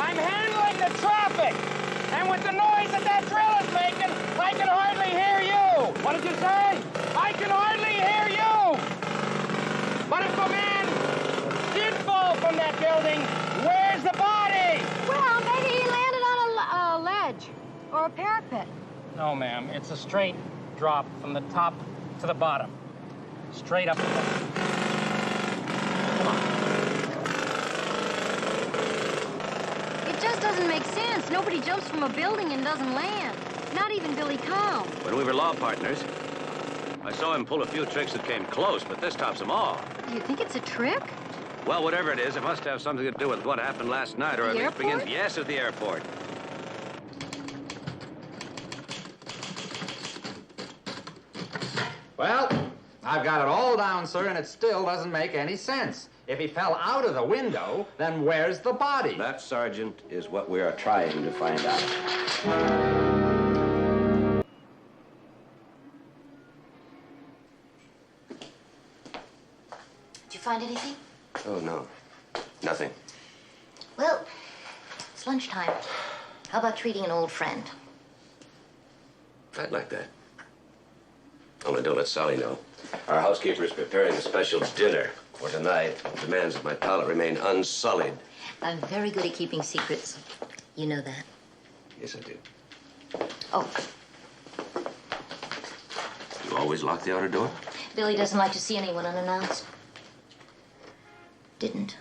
I'm handling the traffic. And with the noise that drill is making, I can hardly hear you. What did you say? I can hardly hear you. But if a man did fall from that building, where's the body? Well, maybe he landed on a ledge or a parapet. No, ma'am. It's a straight drop from the top to the bottom. Straight up the bottom. Come on. It just doesn't make sense. Nobody jumps from a building and doesn't land. Not even Billy Combs. When we were law partners, I saw him pull a few tricks that came close, but this tops them all. You think it's a trick? Well, whatever it is, it must have something to do with what happened last night, or The at least airport? begins. Yes, at the airport. Well, I've got it all down, sir, and it still doesn't make any sense. If he fell out of the window, then where's the body? That, Sergeant, is what we are trying to find out. Did you find anything? Oh, no. Nothing. Well, it's lunchtime. How about treating an old friend? I'd like that. Only don't let Sally know. Our housekeeper is preparing a special dinner for tonight. The demands of my palate remain unsullied. I'm very good at keeping secrets. You know that. Yes, I do. Oh, You always lock the outer door? Billy doesn't like to see anyone unannounced. Didn't.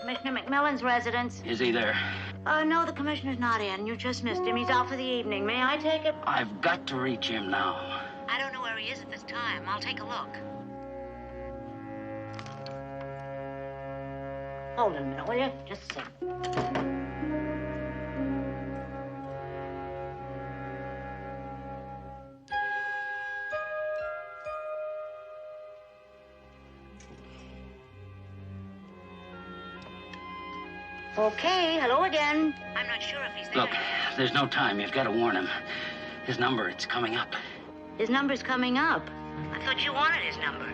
Commissioner McMillan's residence. Is he there? No, the commissioner's not in. You just missed him. He's out for the evening. May I take it? I've got to reach him now. I don't know where he is at this time. I'll take a look. Hold on a minute, will you? Just a second. Okay, hello again. I'm not sure if he's there. Look, there's no time. You've got to warn him. His number, it's coming up. His number's coming up. I thought you wanted his number.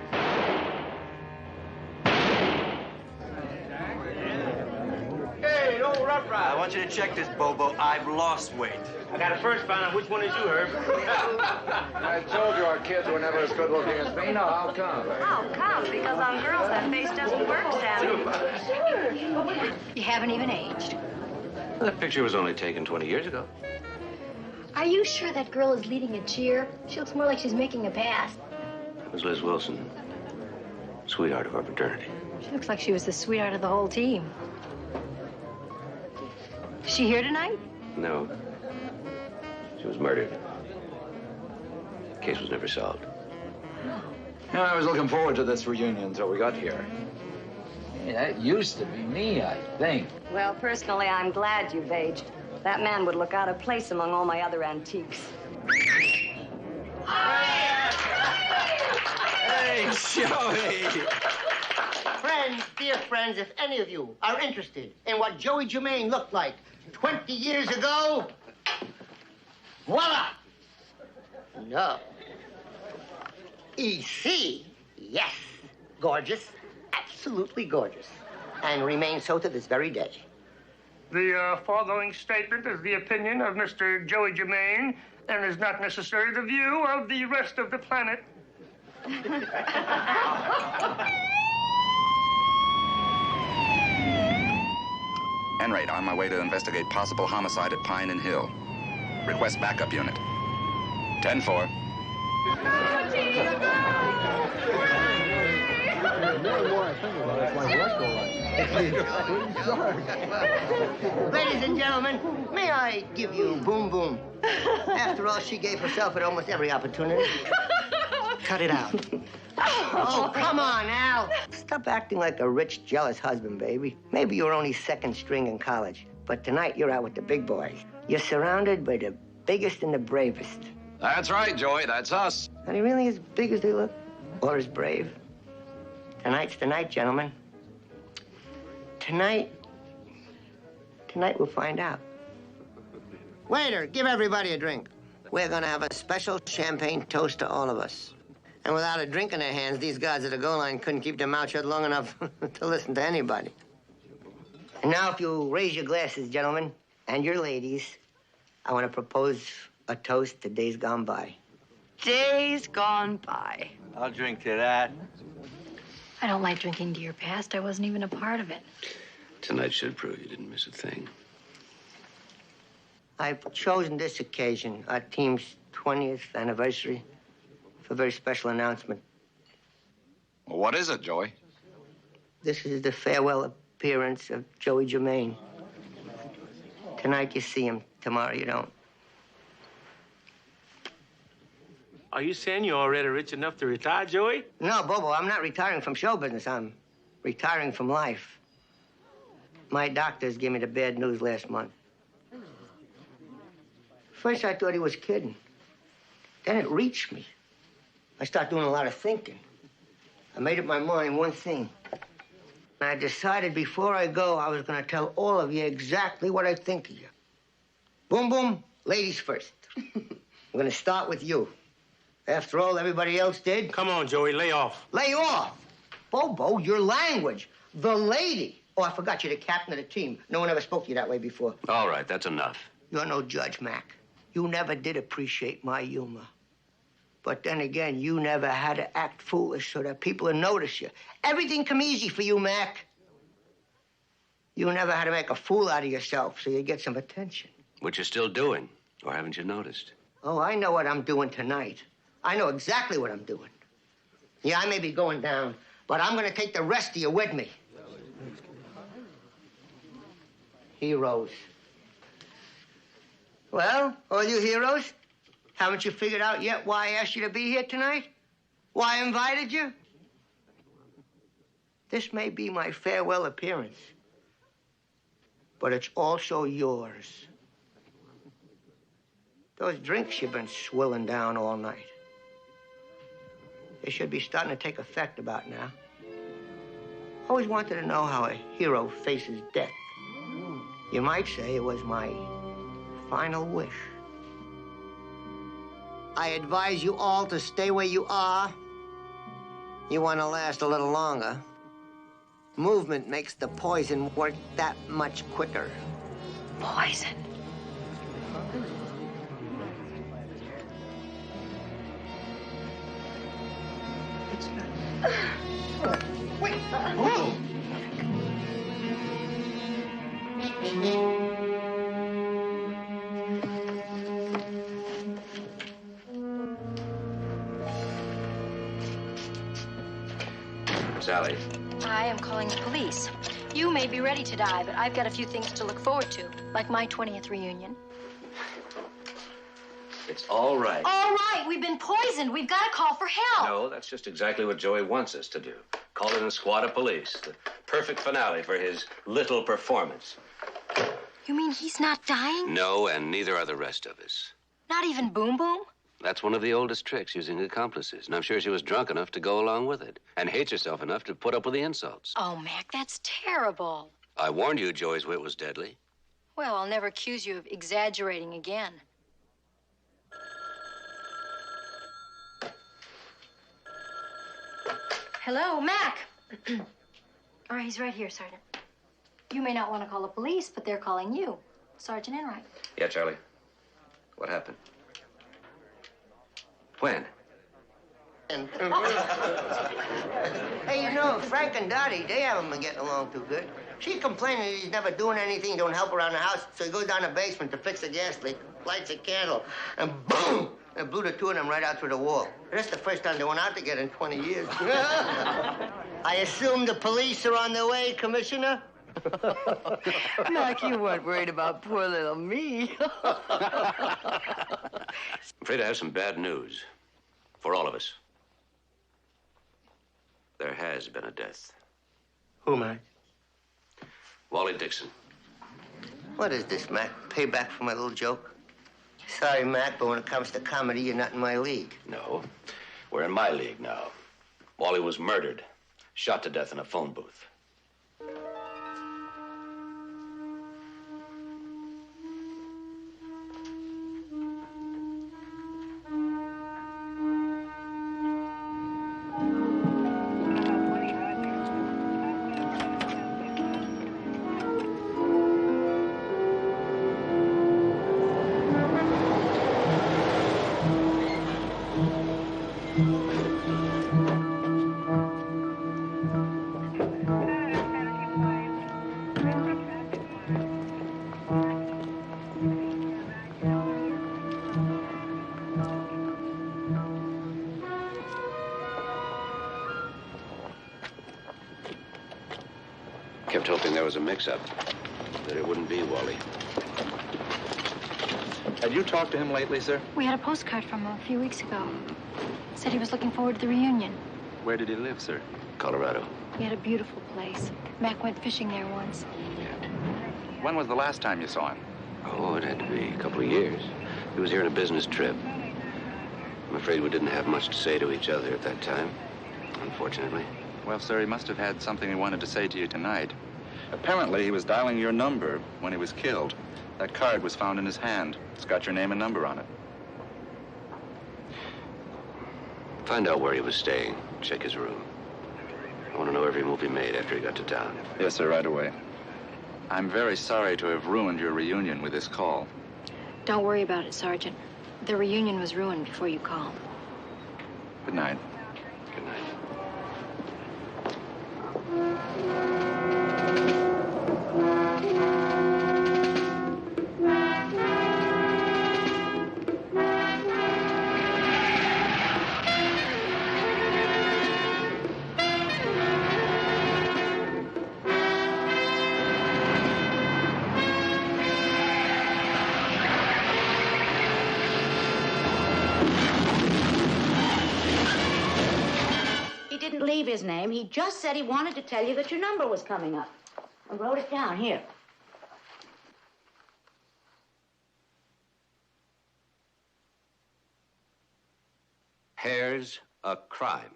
Hey, no rough ride. I want you to check this, Bobo. I've lost weight. I got to first find out which one is you, Herb. I told you our kids were never as good looking as me. Now, how come? How come? Because on girls that face doesn't work, Sammy. You haven't even aged. Well, that picture was only taken 20 years ago. Are you sure that girl is leading a cheer? She looks more like she's making a pass. It was Liz Wilson, sweetheart of our fraternity. She looks like she was the sweetheart of the whole team. Is she here tonight? No. She was murdered. The case was never solved. Yeah, I was looking forward to this reunion until we got here. Hey, that used to be me, I think. Well, personally, I'm glad you've aged. That man would look out of place among all my other antiques. Hey, Joey! Friends, dear friends, if any of you are interested in what Joey Germain looked like 20 years ago, voila! No. EC, yes. Gorgeous, absolutely gorgeous. And remains so to this very day. The foregoing statement is the opinion of Mr. Joey Germain and is not necessarily the view of the rest of the planet. Enrate, on my way to investigate possible homicide at Pine and Hill. Request backup unit. 10-4. Ladies and gentlemen, may I give you Boom Boom? After all, she gave herself at almost every opportunity. Cut it out. Oh, come on, Al. Stop acting like a rich, jealous husband, baby. Maybe you were only second string in college, but tonight you're out with the big boys. You're surrounded by the biggest and the bravest. That's right, Joey. That's us. Are they really as big as they look? Or as brave? Tonight's the night, gentlemen. Tonight we'll find out. Waiter, give everybody a drink. We're gonna have a special champagne toast to all of us. And without a drink in their hands, these guys at the goal line couldn't keep their mouth shut long enough to listen to anybody. And now if you raise your glasses, gentlemen, and your ladies, I want to propose a toast to days gone by. Days gone by. I'll drink to that. I don't like drinking to your past. I wasn't even a part of it. Tonight should prove you didn't miss a thing. I've chosen this occasion, our team's 20th anniversary, for a very special announcement. Well, what is it, Joey? This is the farewell appearance of Joey Germain. Tonight you see him, tomorrow you don't. Are you saying you're already rich enough to retire, Joey? No, Bobo, I'm not retiring from show business. I'm retiring from life. My doctors gave me the bad news last month. First, I thought he was kidding. Then it reached me. I started doing a lot of thinking. I made up my mind one thing. And I decided before I go, I was going to tell all of you exactly what I think of you. Boom, boom, ladies first. I'm going to start with you. After all everybody else did. Come on, Joey, lay off. Lay off? Bobo, your language. The lady. Oh, I forgot you're the captain of the team. No one ever spoke to you that way before. All right, that's enough. You're no judge, Mac. You never did appreciate my humor. But then again, you never had to act foolish so that people would notice you. Everything come easy for you, Mac. You never had to make a fool out of yourself so you get some attention. What you're still doing, or haven't you noticed? Oh, I know what I'm doing tonight. I know exactly what I'm doing. Yeah, I may be going down, but I'm going to take the rest of you with me. Heroes. Well, all you heroes, haven't you figured out yet why I asked you to be here tonight? Why I invited you? This may be my farewell appearance, but it's also yours. Those drinks you've been swilling down all night, they should be starting to take effect about now. Always wanted to know how a hero faces death. You might say it was my final wish. I advise you all to stay where you are. You want to last a little longer. Movement makes the poison work that much quicker. Poison. Wait! Whoa! Sally. I am calling the police. You may be ready to die, but I've got a few things to look forward to, like my 20th reunion. It's all right. All right, we've been poisoned. We've got to call for help. No, that's just exactly what Joey wants us to do. Call in a squad of police. The perfect finale for his little performance. You mean he's not dying? No, and neither are the rest of us. Not even Boom Boom? That's one of the oldest tricks, using accomplices. And I'm sure she was drunk enough to go along with it. And hates herself enough to put up with the insults. Oh, Mac, that's terrible. I warned you Joey's wit was deadly. Well, I'll never accuse you of exaggerating again. Hello, Mac. All right, he's right here, Sergeant. You may not want to call the police, but they're calling you. Sergeant Enright. Yeah, Charlie. What happened? When? Hey, you know, Frank and Dottie, they haven't been getting along too good. She complaining that he's never doing anything, don't help around the house, so he goes down the basement to fix a gas leak, lights a candle, and boom! It blew the two of them right out through the wall. That's the first time they went out together in 20 years. I assume the police are on their way, Commissioner? Mac, you weren't worried about poor little me. I'm afraid I have some bad news for all of us. There has been a death. Who, Mac? Wally Dixon. What is this, Mac? Payback for my little joke? Sorry, Mac, but when it comes to comedy, you're not in my league. No, we're in my league now. Wally was murdered, shot to death in a phone booth. Kept hoping there was a mix-up, that it wouldn't be Wally. Had you talked to him lately, sir? We had a postcard from him a few weeks ago. Said he was looking forward to the reunion. Where did he live, sir? Colorado. He had a beautiful place. Mac went fishing there once. When was the last time you saw him? Oh, it had to be a couple of years. He was here on a business trip. I'm afraid we didn't have much to say to each other at that time, unfortunately. Well, sir, he must have had something he wanted to say to you tonight. Apparently, he was dialing your number when he was killed. That card was found in his hand. It's got your name and number on it. Find out where he was staying. Check his room. I want to know every move he made after he got to town. Yes, sir, right away. I'm very sorry to have ruined your reunion with this call. Don't worry about it, Sergeant. The reunion was ruined before you called. Good night. Good night. Leave his name. He just said he wanted to tell you that your number was coming up. I wrote it down here. Hair's a crime.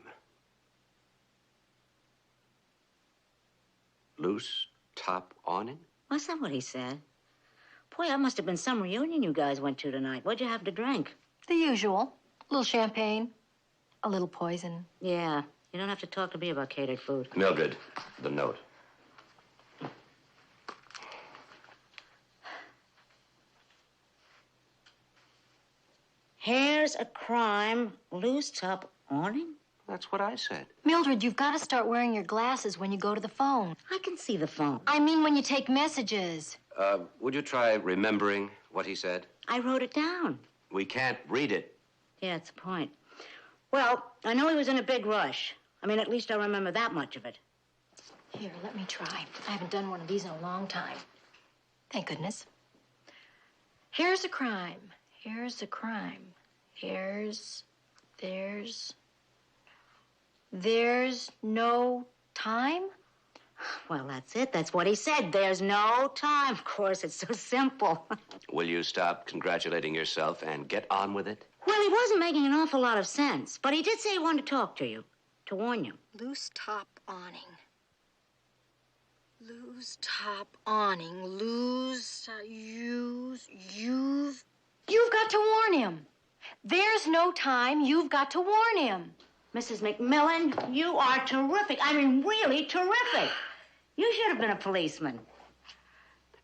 Loose top awning? Was that what he said? Boy, that must have been some reunion you guys went to tonight. What'd you have to drink? The usual. A little champagne. A little poison. Yeah. You don't have to talk to me about catered food. Mildred, the note. Hair's a crime, loose top awning? That's what I said. Mildred, you've got to start wearing your glasses when you go to the phone. I can see the phone. I mean when you take messages. Would you try remembering what he said? I wrote it down. We can't read it. Yeah, that's the point. Well, I know he was in a big rush. I mean, at least I remember that much of it. Here, let me try. I haven't done one of these in a long time. Thank goodness. Here's a crime. Here's the crime. There's no time? Well, that's it. That's what he said. There's no time. Of course, it's so simple. Will you stop congratulating yourself and get on with it? Well, he wasn't making an awful lot of sense, but he did say he wanted to talk to you, to warn you. Loose top awning. Loose top awning. You've got to warn him. There's no time. You've got to warn him. Mrs. McMillan, you are terrific. I mean, really terrific. You should have been a policeman.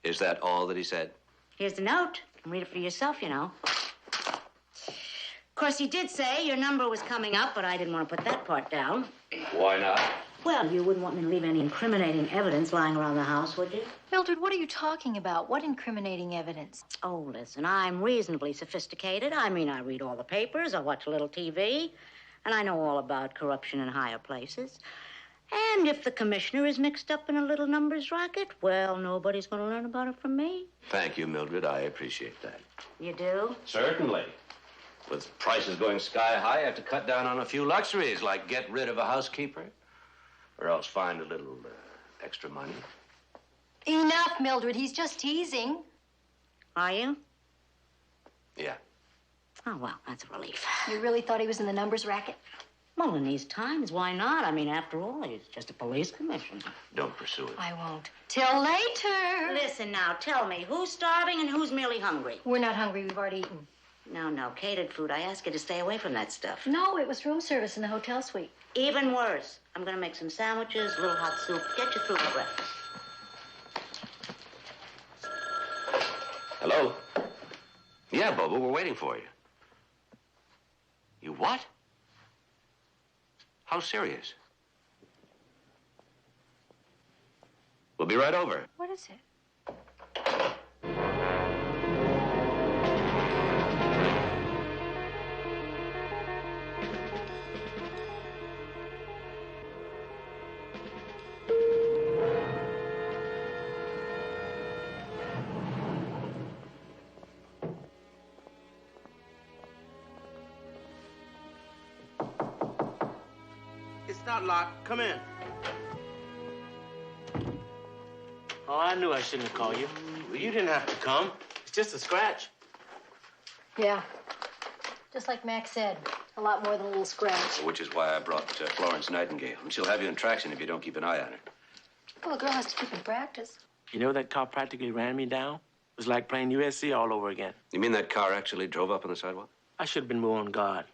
Is that all that he said? Here's the note. You can read it for yourself, you know. Of course, he did say your number was coming up, but I didn't want to put that part down. Why not? Well, you wouldn't want me to leave any incriminating evidence lying around the house, would you? Mildred, what are you talking about? What incriminating evidence? Oh, listen, I'm reasonably sophisticated. I mean, I read all the papers, I watch a little TV, and I know all about corruption in higher places. And if the commissioner is mixed up in a little numbers racket, well, nobody's going to learn about it from me. Thank you, Mildred. I appreciate that. You do? Certainly. With prices going sky high, I have to cut down on a few luxuries, like get rid of a housekeeper, or else find a little extra money. Enough, Mildred. He's just teasing. Are you? Yeah. Oh, well, that's a relief. You really thought he was in the numbers racket? Well, in these times, why not? I mean, after all, he's just a police commissioner. Don't pursue it. I won't. Till later. Listen now, tell me, who's starving and who's merely hungry? We're not hungry. We've already eaten. No, catered food. I asked you to stay away from that stuff. No, it was room service in the hotel suite. Even worse. I'm going to make some sandwiches, a little hot soup. Get your food for breakfast. Hello? Yeah, Bobo, we're waiting for you. You what? How serious? We'll be right over. What is it? It's not locked. Come in. Oh, I knew I shouldn't have called you. Well, you didn't have to come. It's just a scratch. Yeah. Just like Max said, a lot more than a little scratch. Which is why I brought Florence Nightingale. And she'll have you in traction if you don't keep an eye on her. Well, a girl has to keep in practice. You know, that car practically ran me down. It was like playing USC all over again. You mean that car actually drove up on the sidewalk? I should have been more on guard.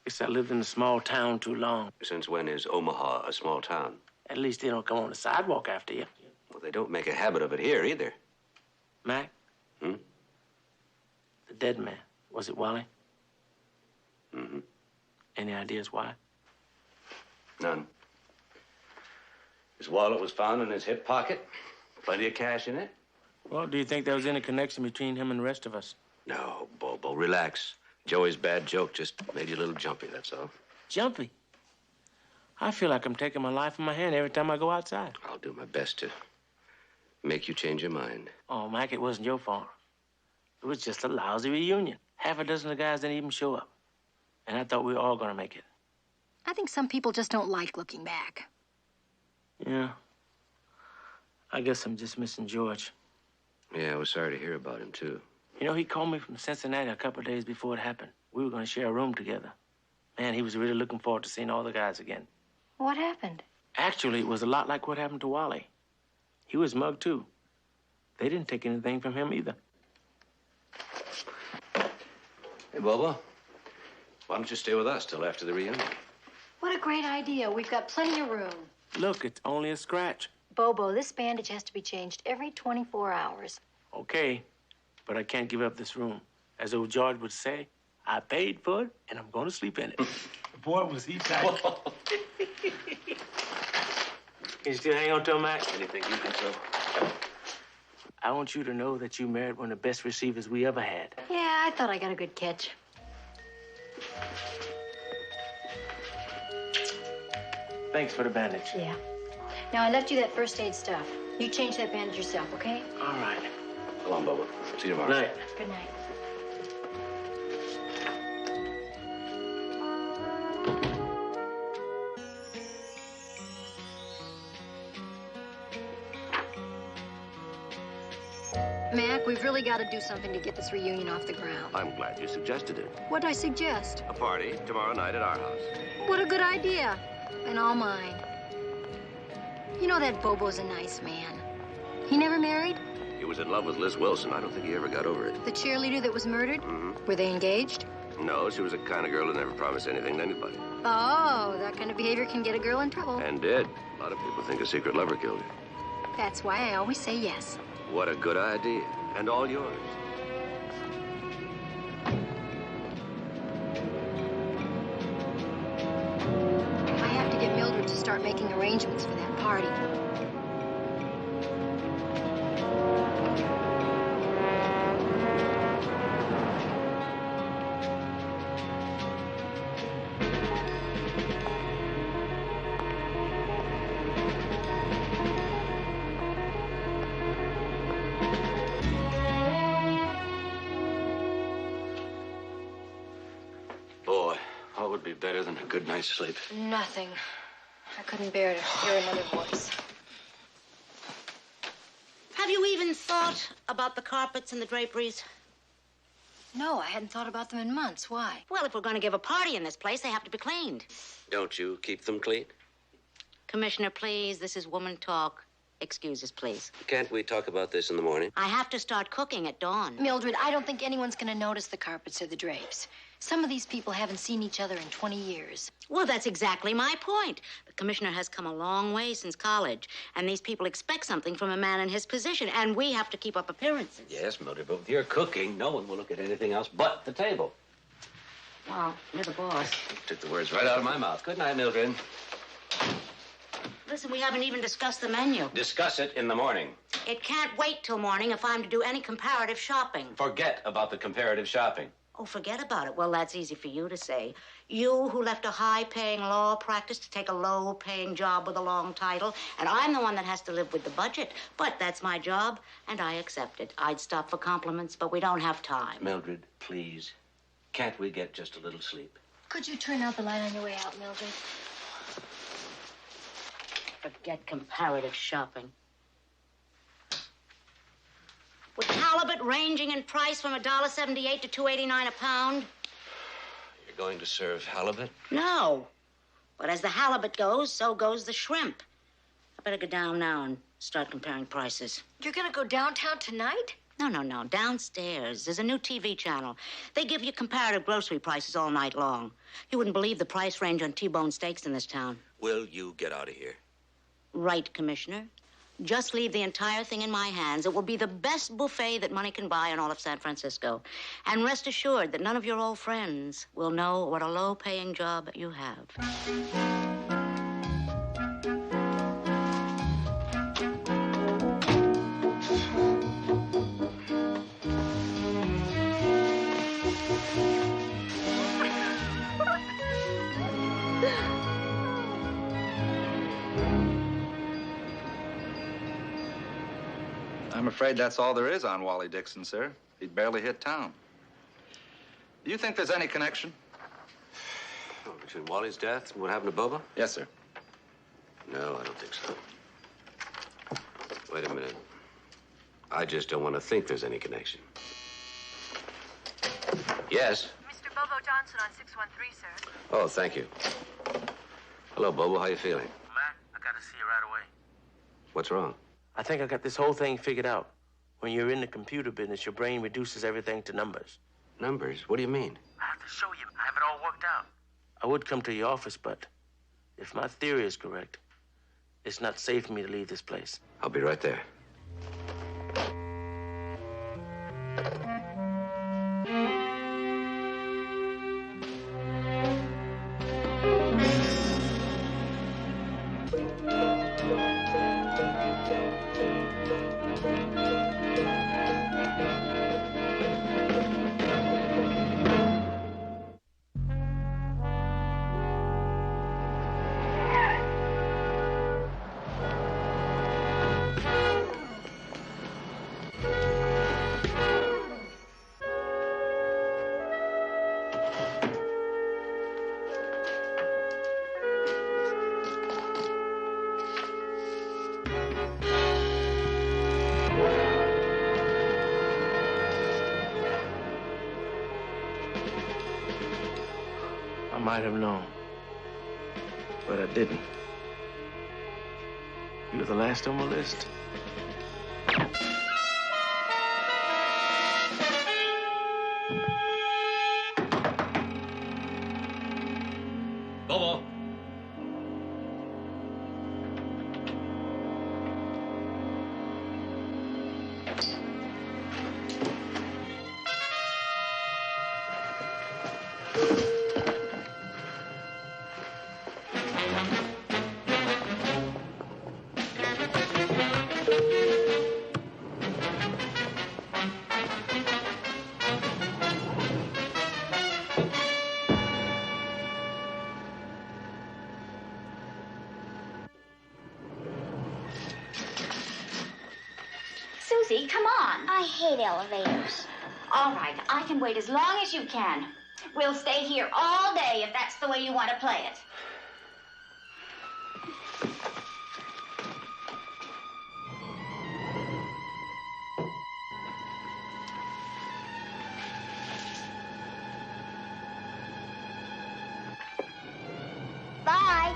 Guess I lived in a small town too long. Since when is Omaha a small town? At least they don't come on the sidewalk after you. Well, they don't make a habit of it here either. Mac? Hmm? The dead man. Was it Wally? Mm-hmm. Any ideas why? None. His wallet was found in his hip pocket. Plenty of cash in it. Well, do you think there was any connection between him and the rest of us? No, Bobo, relax. Joey's bad joke just made you a little jumpy, that's all. Jumpy? I feel like I'm taking my life in my hand every time I go outside. I'll do my best to make you change your mind. Oh, Mac, it wasn't your fault. It was just a lousy reunion. Half a dozen of the guys didn't even show up. And I thought we were all gonna make it. I think some people just don't like looking back. Yeah. I guess I'm just missing George. Yeah, I was sorry to hear about him, too. You know, he called me from Cincinnati a couple of days before it happened. We were going to share a room together. Man, he was really looking forward to seeing all the guys again. What happened? Actually, it was a lot like what happened to Wally. He was mugged, too. They didn't take anything from him either. Hey, Bobo, why don't you stay with us till after the reunion? What a great idea. We've got plenty of room. Look, it's only a scratch. Bobo, this bandage has to be changed every 24 hours. Okay, but I can't give up this room. As old George would say, I paid for it, and I'm going to sleep in it. Boy, was he tight. Can you still hang on to him, Mac? Anything you can do. I want you to know that you married one of the best receivers we ever had. Yeah, I thought I got a good catch. Thanks for the bandage. Yeah. Now, I left you that first aid stuff. You change that bandage yourself, okay? All right. Come on, Bobo. See you tomorrow. Night. Good night. Jack, we've really got to do something to get this reunion off the ground. I'm glad you suggested it. What'd I suggest? A party tomorrow night at our house. What a good idea. And all mine. You know that Bobo's a nice man. He never married? He was in love with Liz Wilson. I don't think he ever got over it. The cheerleader that was murdered? Mm-hmm. Were they engaged? No, she was the kind of girl who never promised anything to anybody. Oh, that kind of behavior can get a girl in trouble. And did. A lot of people think a secret lover killed her. That's why I always say yes. What a good idea. And all yours. I have to get Mildred to start making arrangements for that party. Boy, what would be better than a good night's sleep? Nothing. I couldn't bear to hear another voice. Have you even thought about the carpets and the draperies? No, I hadn't thought about them in months. Why? Well, if we're going to give a party in this place, they have to be cleaned. Don't you keep them clean? Commissioner, please, this is woman talk. Excuses, please. Can't we talk about this in the morning? I have to start cooking at dawn. Mildred, I don't think anyone's going to notice the carpets or the drapes. Some of these people haven't seen each other in 20 years. Well, that's exactly my point. The commissioner has come a long way since college, and these people expect something from a man in his position, and we have to keep up appearances. Yes, Mildred, but with your cooking, no one will look at anything else but the table. Well, you're the boss. You took the words right out of my mouth. Good night, Mildred. Listen, we haven't even discussed the menu. Discuss it in the morning. It can't wait till morning if I'm to do any comparative shopping. Forget about the comparative shopping. Oh, forget about it. Well, that's easy for you to say. You who left a high-paying law practice to take a low-paying job with a long title, and I'm the one that has to live with the budget. But that's my job, and I accept it. I'd stop for compliments, but we don't have time. Mildred, please. Can't we get just a little sleep? Could you turn out the light on your way out, Mildred? Forget comparative shopping. With halibut ranging in price from $1.78 to $2.89 a pound? You're going to serve halibut? No. But as the halibut goes, so goes the shrimp. I better go down now and start comparing prices. You're going to go downtown tonight? No. Downstairs. There's a new TV channel. They give you comparative grocery prices all night long. You wouldn't believe the price range on T-bone steaks in this town. Will you get out of here? Right, Commissioner. Just leave the entire thing in my hands. It will be the best buffet that money can buy in all of San Francisco. And rest assured that none of your old friends will know what a low-paying job you have. I'm afraid that's all there is on Wally Dixon, sir. He'd barely hit town. Do you think there's any connection? Oh, between Wally's death and what happened to Bobo? Yes, sir. No, I don't think so. Wait a minute. I just don't want to think there's any connection. Yes? Mr. Bobo Johnson on 613, sir. Oh, thank you. Hello, Bobo. How you feeling? Mac, I gotta see you right away. What's wrong? I think I got this whole thing figured out. When you're in the computer business, your brain reduces everything to numbers. Numbers? What do you mean? I have to show you. I have it all worked out. I would come to your office, but if my theory is correct, it's not safe for me to leave this place. I'll be right there. I might have known, but I didn't. You were the last on my list. Bobo. Susie, come on. I hate elevators. All right, I can wait as long as you can. We'll stay here all day if that's the way you want to play it. Bye.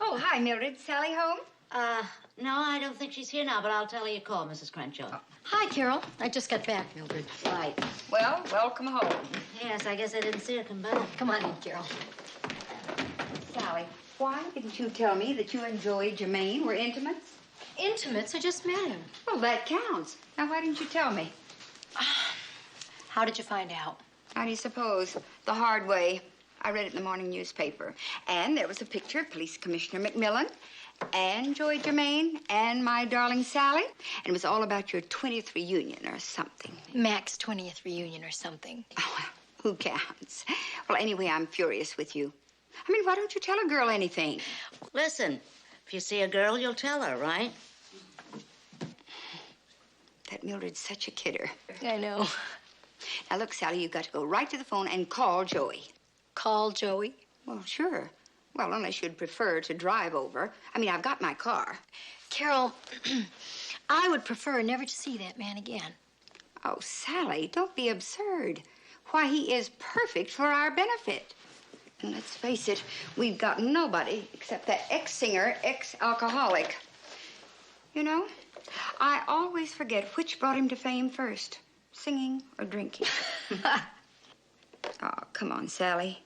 Oh, hi, Mildred. Sally home? No, I don't think she's here now, but I'll tell her you called, Mrs. Crenshaw. Hi, Carol. I just got back, Mildred. Right. Well, welcome home. Yes, I guess I didn't see her come back. Come on in, Carol. Sally, why didn't you tell me that you and Joey Germain were intimates? Intimates? I just met him. Well, that counts. Now, why didn't you tell me? How did you find out? How do you suppose? The hard way. I read it in the morning newspaper. And there was a picture of Police Commissioner McMillan and Joey Germain and my darling Sally. And it was all about your 20th reunion or something. Mac's 20th reunion or something. Oh, well, who counts? Well, anyway, I'm furious with you. I mean, why don't you tell a girl anything? Listen, if you see a girl, you'll tell her, right? That Mildred's such a kidder. I know. Now, look, Sally, you've got to go right to the phone and call Joey. Call Joey? Well, sure. Well, unless you'd prefer to drive over. I mean, I've got my car. Carol, I would prefer never to see that man again. Oh, Sally, don't be absurd. Why, he is perfect for our benefit. And let's face it, we've got nobody except that ex-singer, ex-alcoholic. You know, I always forget which brought him to fame first, singing or drinking. Oh, come on, Sally.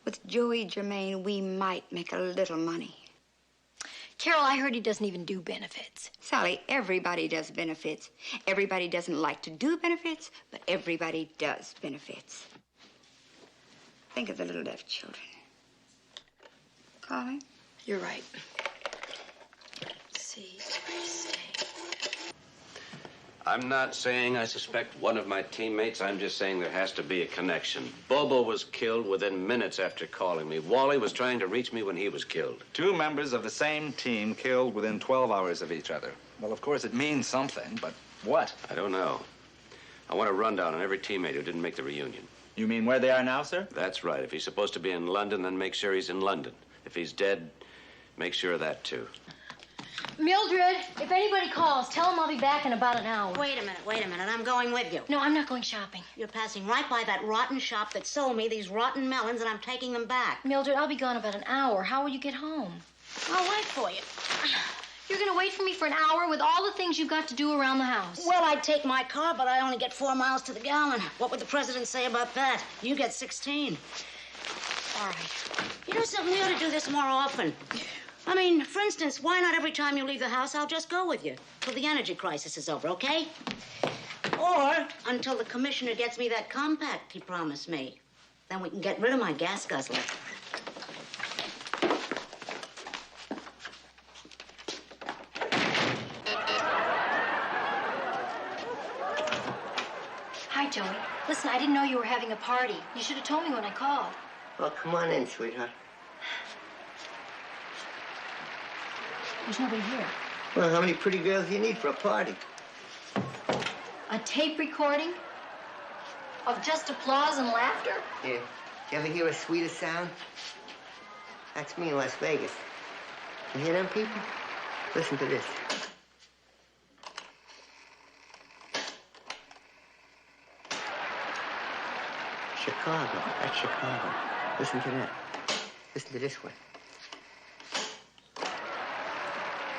With Joey Germain, we might make a little money. Carol, I heard he doesn't even do benefits. Sally, everybody does benefits. Everybody doesn't like to do benefits, but everybody does benefits. Think of the little deaf children. Calling? You're right. See, stay. I'm not saying I suspect one of my teammates. I'm just saying there has to be a connection. Bobo was killed within minutes after calling me. Wally was trying to reach me when he was killed. 2 members of the same team killed within 12 hours of each other. Well, of course, it means something, but what? I don't know. I want a rundown on every teammate who didn't make the reunion. You mean where they are now, sir? That's right. If he's supposed to be in London, then make sure he's in London. If he's dead, make sure of that, too. Mildred, if anybody calls, tell them I'll be back in about an hour. Wait a minute. I'm going with you. No, I'm not going shopping. You're passing right by that rotten shop that sold me these rotten melons, and I'm taking them back. Mildred, I'll be gone about an hour. How will you get home? I'll wait for you. You're gonna wait for me for an hour with all the things you've got to do around the house. Well, I'd take my car, but I only get 4 miles to the gallon. What would the president say about that? You get 16. All right. You know something? We ought to do this more often. I mean, for instance, why not every time you leave the house, I'll just go with you till the energy crisis is over, okay? Or until the commissioner gets me that compact he promised me. Then we can get rid of my gas guzzler. Hi, Joey. Listen, I didn't know you were having a party. You should have told me when I called. Well, come on in, sweetheart. There's nobody here. Well, how many pretty girls do you need for a party? A tape recording of just applause and laughter? Yeah. You ever hear a sweeter sound? That's me in Las Vegas. You hear them people? Listen to this. Chicago. That's Chicago. Listen to that. Listen to this one.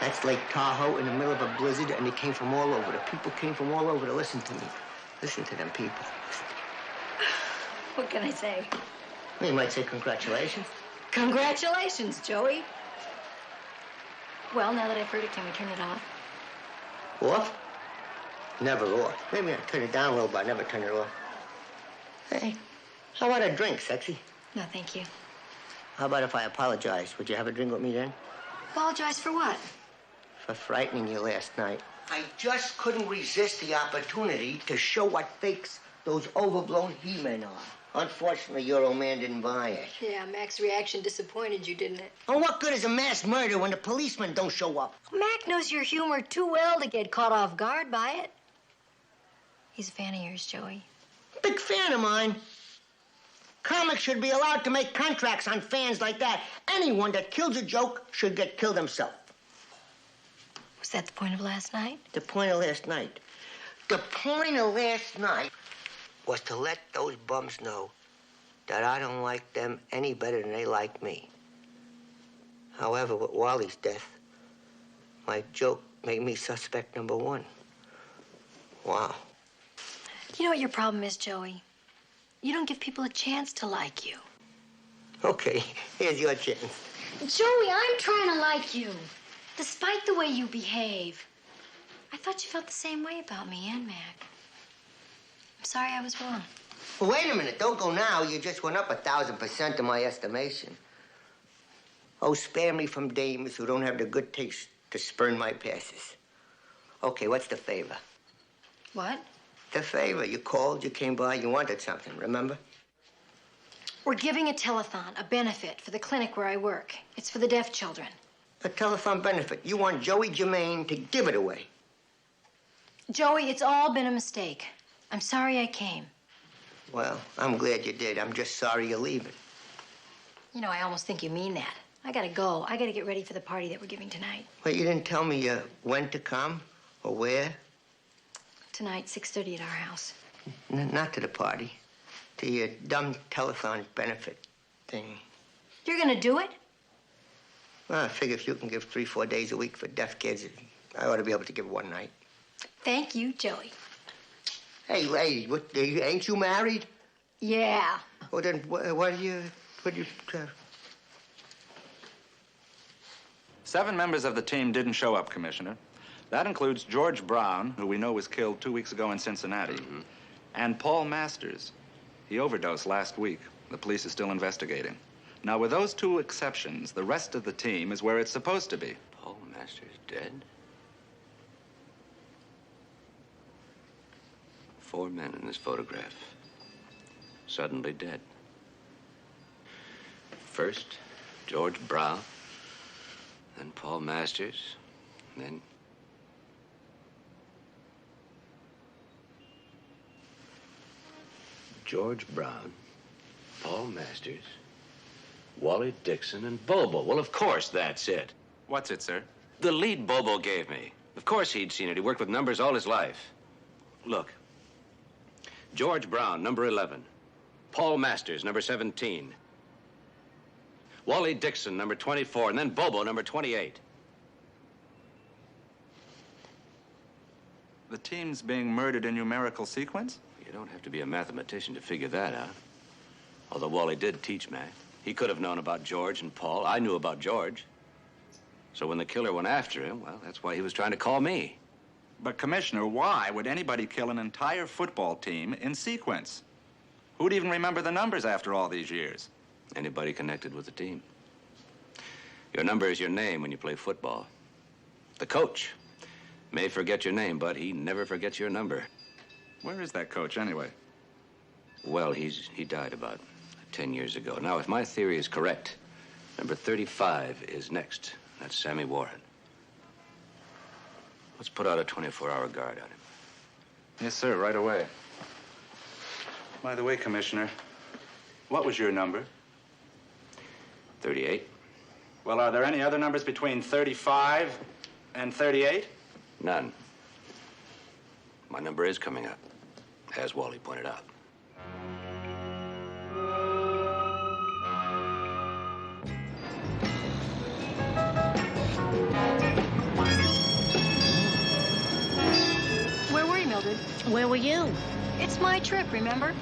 That's Lake Tahoe in the middle of a blizzard, and they came from all over. The people came from all over to listen to me. Listen to them people. What can I say? Well, you might say congratulations. Congratulations, Joey. Well, now that I've heard it, can we turn it off? Off? Never off. Maybe I turn it down a little, but I never turn it off. Hey, how about a drink, sexy? No, thank you. How about if I apologize? Would you have a drink with me then? Apologize for what? For frightening you last night. I just couldn't resist the opportunity to show what fakes those overblown he-men are. Unfortunately, your old man didn't buy it. Yeah, Mac's reaction disappointed you, didn't it? And what good is a mass murder when the policemen don't show up? Mac knows your humor too well to get caught off guard by it. He's a fan of yours, Joey. Big fan of mine. Comics should be allowed to make contracts on fans like that. Anyone that kills a joke should get killed himself. Was that the point of last night? The point of last night? The point of last night was to let those bums know that I don't like them any better than they like me. However, with Wally's death, my joke made me suspect number one. Wow. You know what your problem is, Joey? You don't give people a chance to like you. Okay, here's your chance. Joey, I'm trying to like you, despite the way you behave. I thought you felt the same way about me and Mac. I'm sorry I was wrong. Well, wait a minute. Don't go now. You just went up 1,000% in my estimation. Oh, spare me from dames who don't have the good taste to spurn my passes. Okay, what's the favor? What? The favor. You called, you came by, you wanted something, remember? We're giving a telethon, a benefit for the clinic where I work. It's for the deaf children. A telethon benefit. You want Joey Germain to give it away. Joey, it's all been a mistake. I'm sorry I came. Well, I'm glad you did. I'm just sorry you're leaving. You know, I almost think you mean that. I gotta go. I gotta get ready for the party that we're giving tonight. Well, you didn't tell me when to come or where? Tonight, 6:30 at our house. Not to the party. To your dumb telethon benefit thing. You're gonna do it? Well, I figure if you can give 3-4 days a week for deaf kids, I ought to be able to give one night. Thank you, Joey. Hey, lady, ain't you married? Yeah. Well, then, what do you... 7 members of the team didn't show up, Commissioner. That includes George Brown, who we know was killed 2 weeks ago in Cincinnati, and Paul Masters. He overdosed last week. The police is still investigating. Now, with those 2 exceptions, the rest of the team is where it's supposed to be. Paul Masters dead? 4 men in this photograph. Suddenly dead. First, George Brown, then Paul Masters, then... George Brown, Paul Masters, Wally Dixon, and Bobo. Well, of course that's it. What's it, sir? The lead Bobo gave me. Of course he'd seen it. He worked with numbers all his life. Look. George Brown, number 11. Paul Masters, number 17. Wally Dixon, number 24, and then Bobo, number 28. The team's being murdered in numerical sequence? You don't have to be a mathematician to figure that out. Although Wally did teach math. He could have known about George and Paul. I knew about George. So when the killer went after him, well, that's why he was trying to call me. But, Commissioner, why would anybody kill an entire football team in sequence? Who'd even remember the numbers after all these years? Anybody connected with the team. Your number is your name when you play football. The coach may forget your name, but he never forgets your number. Where is that coach, anyway? Well, he died about 10 years ago. Now, if my theory is correct, number 35 is next. That's Sammy Warren. Let's put out a 24-hour guard on him. Yes, sir, right away. By the way, Commissioner, what was your number? 38. Well, are there any other numbers between 35 and 38? None. My number is coming up, as Wally pointed out. Where were you, Mildred? Where were you? It's my trip, remember?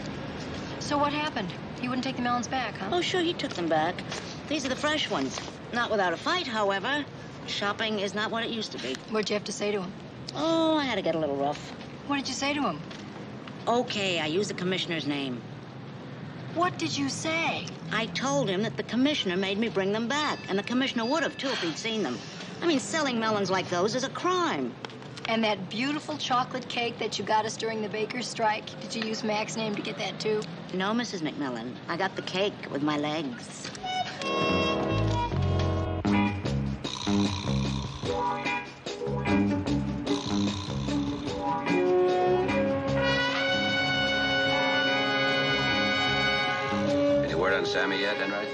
So what happened? He wouldn't take the melons back, huh? Oh, sure, he took them back. These are the fresh ones. Not without a fight, however. Shopping is not what it used to be. What'd you have to say to him? Oh, I had to get a little rough. What did you say to him? Okay, I used the commissioner's name. What did you say? I told him that the commissioner made me bring them back, and the commissioner would have, too, if he'd seen them. I mean, selling melons like those is a crime. And that beautiful chocolate cake that you got us during the baker's strike, did you use Mac's name to get that, too? No, Mrs. McMillan. I got the cake with my legs. Any word on Sammy yet, Enright?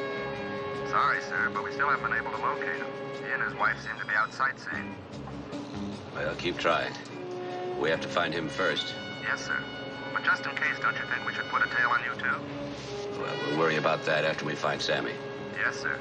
Sorry, sir, but we still haven't been able to locate him. He and his wife seem to be out sightseeing. Well, keep trying. We have to find him first. Yes, sir. But just in case, don't you think we should put a tail on you, too? Well, we'll worry about that after we find Sammy. Yes, sir.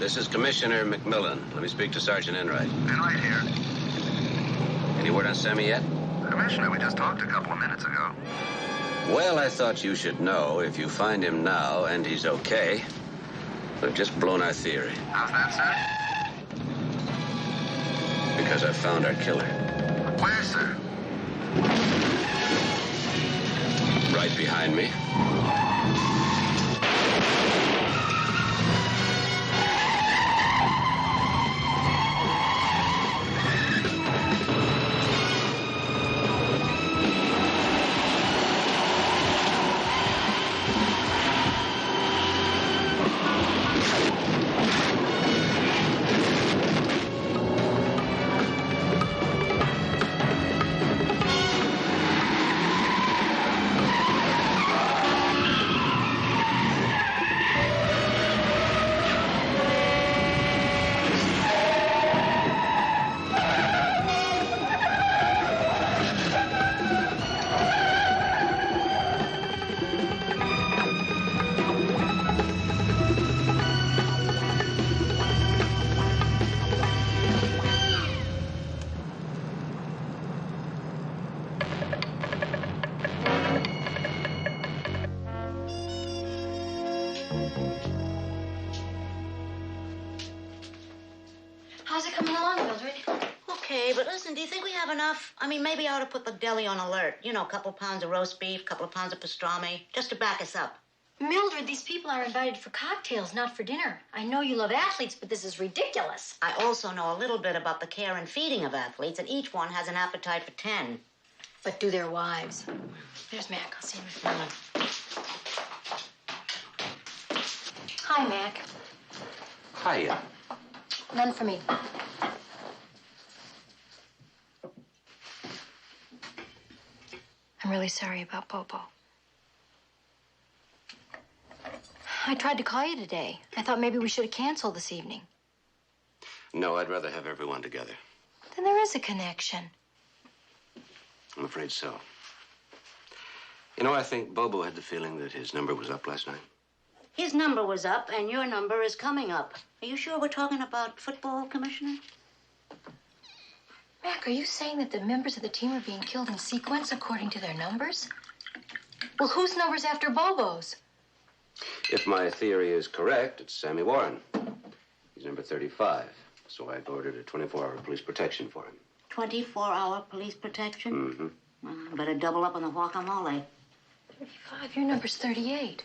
This is Commissioner McMillan. Let me speak to Sergeant Enright. Enright here. Any word on Sammy yet? Commissioner, we just talked a couple of minutes ago. Well, I thought you should know if you find him now and he's okay, we've just blown our theory. How's that, sir? Because I found our killer. Where, sir? Right behind me. okay, but listen, do you think we have enough? I mean, maybe I ought to put the deli on alert. You know, a couple pounds of roast beef, a couple of pounds of pastrami, just to back us up. Mildred, these people are invited for cocktails, not for dinner. I know you love athletes, but this is ridiculous. I also know a little bit about the care and feeding of athletes, and each one has an appetite for 10. But do their wives. There's Mac. I'll see him in a moment. Hi, Mac. Hiya. None for me. I'm really sorry about Bobo. I tried to call you today. I thought maybe we should have canceled this evening. No, I'd rather have everyone together. Then there is a connection. I'm afraid so. You know, I think Bobo had the feeling that his number was up last night. His number was up, and your number is coming up. Are you sure we're talking about football, Commissioner? Mac, are you saying that the members of the team are being killed in sequence according to their numbers? Well, whose number's after Bobo's? If my theory is correct, it's Sammy Warren. He's number 35, so I've ordered a 24-hour police protection for him. 24-hour police protection? Mm-hmm. Better double up on the guacamole. 35, your number's 38.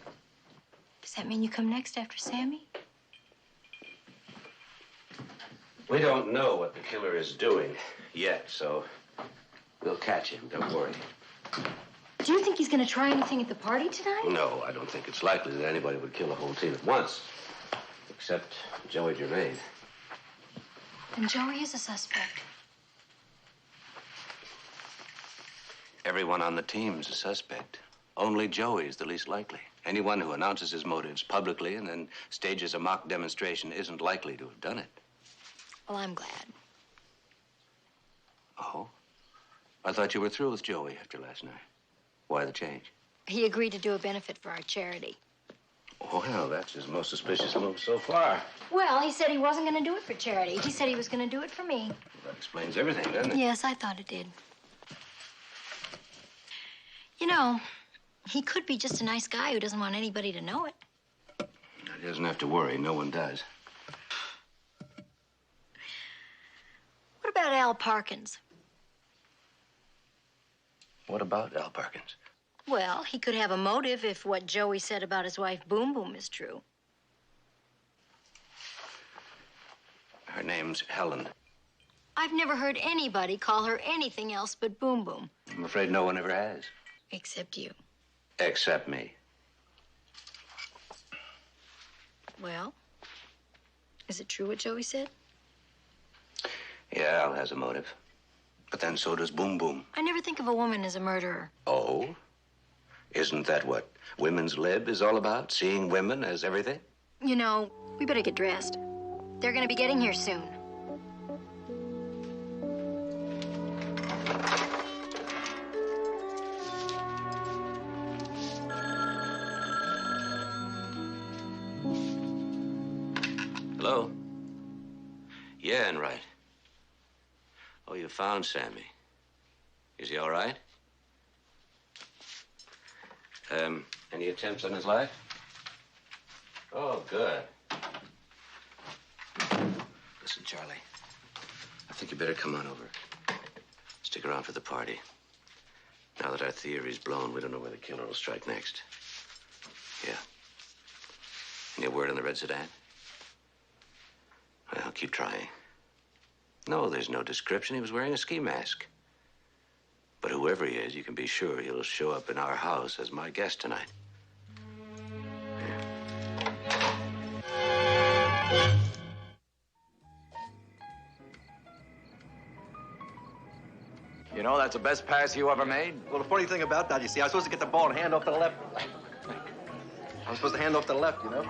Does that mean you come next after Sammy? We don't know what the killer is doing yet, so we'll catch him, don't worry. Do you think he's going to try anything at the party tonight? No, I don't think it's likely that anybody would kill a whole team at once, except Joey Germain. And Joey is a suspect. Everyone on the team's a suspect. Only Joey is the least likely. Anyone who announces his motives publicly and then stages a mock demonstration isn't likely to have done it. Well, I'm glad. Oh? I thought you were through with Joey after last night. Why the change? He agreed to do a benefit for our charity. Well, that's his most suspicious move so far. Well, he said he wasn't going to do it for charity. He said he was going to do it for me. That explains everything, doesn't it? Yes, I thought it did. You know, he could be just a nice guy who doesn't want anybody to know it. He doesn't have to worry. No one does. What about Al Parkins? What about Al Parkins? Well, he could have a motive if what Joey said about his wife Boom Boom is true. Her name's Helen. I've never heard anybody call her anything else but Boom Boom. I'm afraid no one ever has. Except you. Except me. Well, is it true what Joey said? Yeah, Al has a motive. But then so does Boom Boom. I never think of a woman as a murderer. Oh? Isn't that what women's lib is all about? Seeing women as everything? You know, we better get dressed. They're going to be getting here soon. Hello? Yeah, and right. Oh, you found Sammy. Is he all right? Any attempts on his life? Oh, good. Listen, Charlie, I think you better come on over. Stick around for the party. Now that our theory's blown, we don't know where the killer will strike next. Yeah. Any word on the red sedan? Well, keep trying. No, there's no description. He was wearing a ski mask. But whoever he is, you can be sure he'll show up in our house as my guest tonight. You know, that's the best pass you ever made. Well, the funny thing about that, you see, I was supposed to get the ball and hand off to the left. I was supposed to hand off to the left, you know?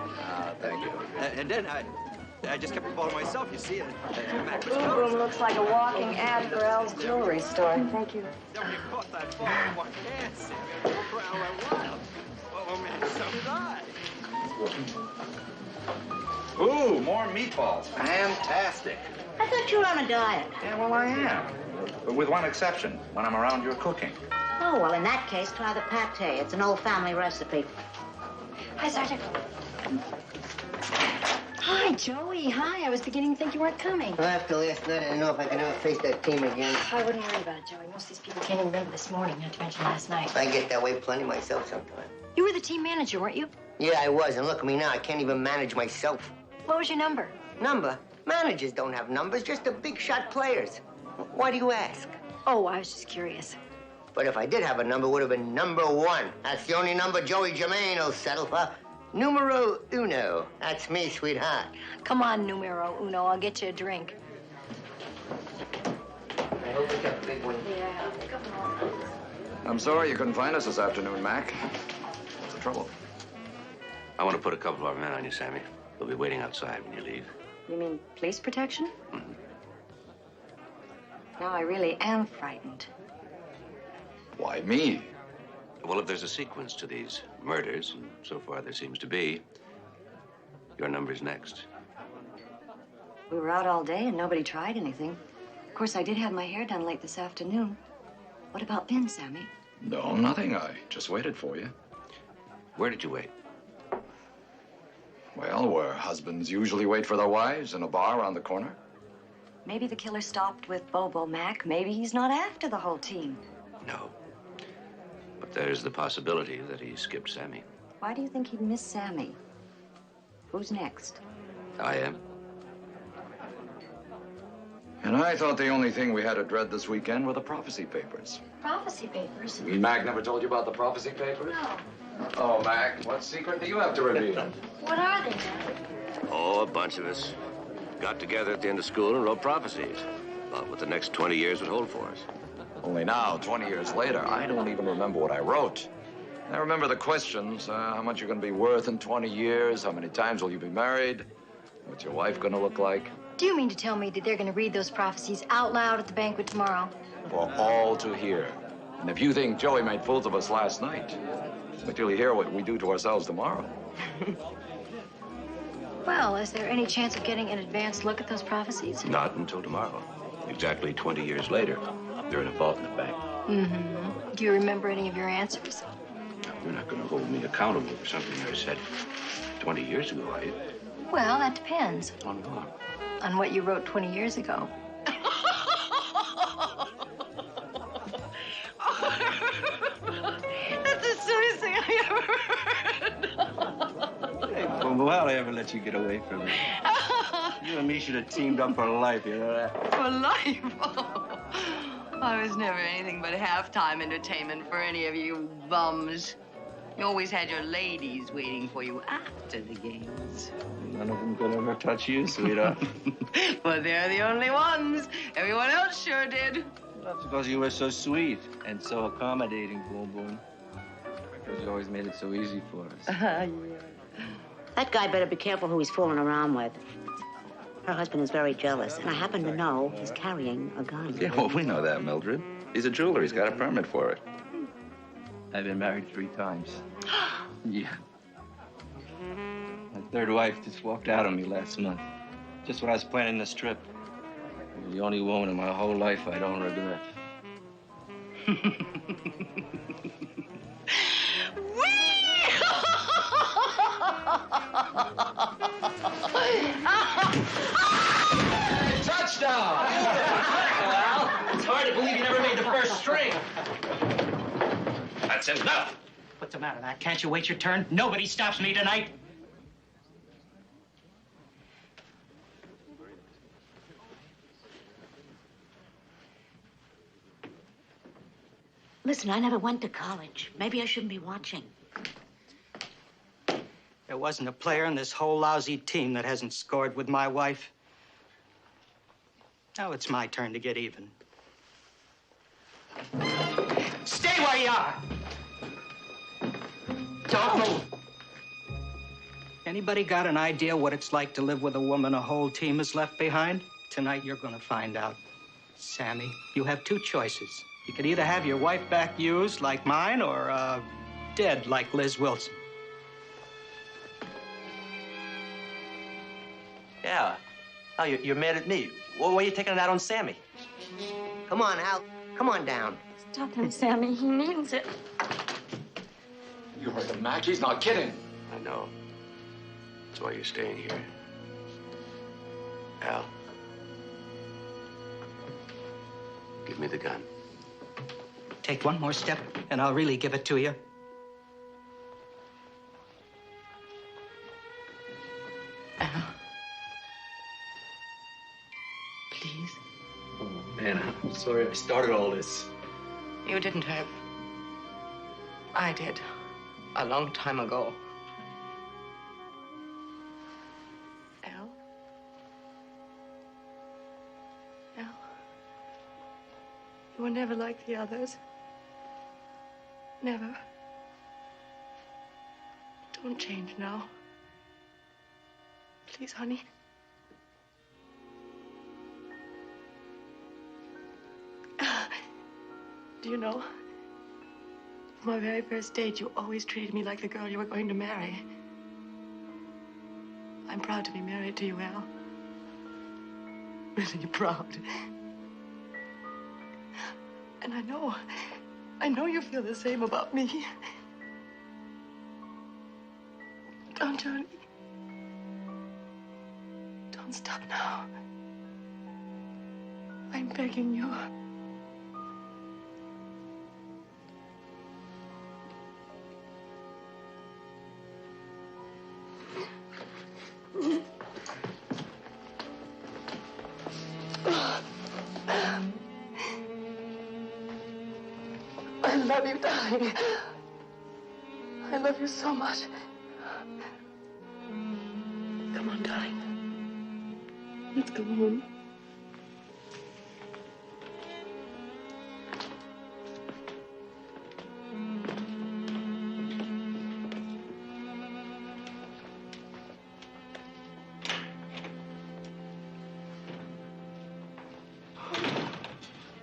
Thank you. And then I just kept the ball to myself, you see. And Mac was Boom coming. Boom looks like a walking ad for Al's jewelry store. Thank you. When you caught that ball in one hand, Sammy, I looked around like wild. Oh, man, so did I. Ooh, more meatballs. Fantastic. I thought you were on a diet. Yeah, well, I am. But with one exception. When I'm around your cooking. Oh, well, in that case, try the pate. It's an old family recipe. Hi, Sergeant. Hi, Joey. Hi. I was beginning to think you weren't coming. Well, after last night, I don't know if I can ever face that team again. I wouldn't worry about it, Joey. Most of these people can't even remember this morning, not to mention last night. I get that way plenty myself sometimes. You were the team manager, weren't you? Yeah, I was, and look at me now. I can't even manage myself. What was your number? Number? Managers don't have numbers, just the big shot players. Why do you ask? Oh, I was just curious. But if I did have a number, it would have been number 1. That's the only number Joey Germain will settle for. Numero uno. That's me, sweetheart. Come on, numero uno. I'll get you a drink. I hope it's a big one. Yeah, come on. I'm sorry you couldn't find us this afternoon, Mac. What's the trouble? I want to put a couple of our men on you, Sammy. They'll be waiting outside when you leave. You mean police protection? Mm-hmm. Now I really am frightened. Why me? Well, if there's a sequence to these murders, and so far there seems to be, your number's next. We were out all day and nobody tried anything. Of course, I did have my hair done late this afternoon. What about Ben, Sammy? No, nothing. I just waited for you. Where did you wait? Well, where husbands usually wait for their wives, in a bar around the corner. Maybe the killer stopped with Bobo, Mac. Maybe he's not after the whole team. No. But there's the possibility that he skipped Sammy. Why do you think he'd miss Sammy? Who's next? I am. And I thought the only thing we had to dread this weekend were the prophecy papers. Prophecy papers? Mac never told you about the prophecy papers? No. Oh, Mac, what secret do you have to reveal? What are they, Mac? Oh, a bunch of us got together at the end of school and wrote prophecies about what the next 20 years would hold for us. Only now, 20 years later, I don't even remember what I wrote. I remember the questions. How much you're going to be worth in 20 years? How many times will you be married? What's your wife going to look like? Do you mean to tell me that they're going to read those prophecies out loud at the banquet tomorrow? For all to hear. And if you think Joey made fools of us last night, wait till you hear what we do to ourselves tomorrow. Well, is there any chance of getting an advanced look at those prophecies? Not until tomorrow. Exactly 20 years later. They're in a vault in the bank. Mm-hmm. Do you remember any of your answers? You're not going to hold me accountable for something I said 20 years ago, are you? Well, that depends. On what? On what you wrote 20 years ago. That's the silliest thing I ever heard. Hey, Bobo, how'd I ever let you get away from me? You and me should have teamed up for life, you know that? For life? I was never anything but halftime entertainment for any of you bums. You always had your ladies waiting for you after the games. None of them could ever touch you, sweetheart. But they're the only ones. Everyone else sure did. That's because you were so sweet and so accommodating, Boom Boom. Because you always made it so easy for us. Yeah. That guy better be careful who he's fooling around with. Her husband is very jealous, and I happen to know he's carrying a gun. Yeah, well, we know that, Mildred. He's a jeweler. He's got a permit for it. I've been married 3 times. Yeah. My 3rd wife just walked out on me last month. Just when I was planning this trip. You're the only woman in my whole life I don't regret. Touchdown! Well, it's hard to believe you never made the first string. That's enough. What's the matter, Mac? Can't you wait your turn? Nobody stops me tonight. Listen, I never went to college. Maybe I shouldn't be watching. There wasn't a player in this whole lousy team that hasn't scored with my wife. Now it's my turn to get even. Stay where you are! Don't move! Anybody got an idea what it's like to live with a woman a whole team has left behind? Tonight you're gonna find out. Sammy, you have 2 choices. You could either have your wife back used like mine or dead like Liz Wilson. Yeah. Oh, you're mad at me. Well, why are you taking it out on Sammy? Come on, Al. Come on down. Stop him, Sammy. He means it. You heard him, Mac. He's not kidding. I know. That's why you're staying here. Al, give me the gun. Take one more step, and I'll really give it to you. Please. Oh, man, I'm sorry I started all this. You didn't have. I did. A long time ago. Al? Al? You were never like the others. Never. Don't change now. Please, honey. Do you know, from our very first date, you always treated me like the girl you were going to marry. I'm proud to be married to you, Al. Really proud. And I know you feel the same about me. Don't you, honey? Don't stop now. I'm begging you. I love you, darling. I love you so much. Come on, darling. Let's go home.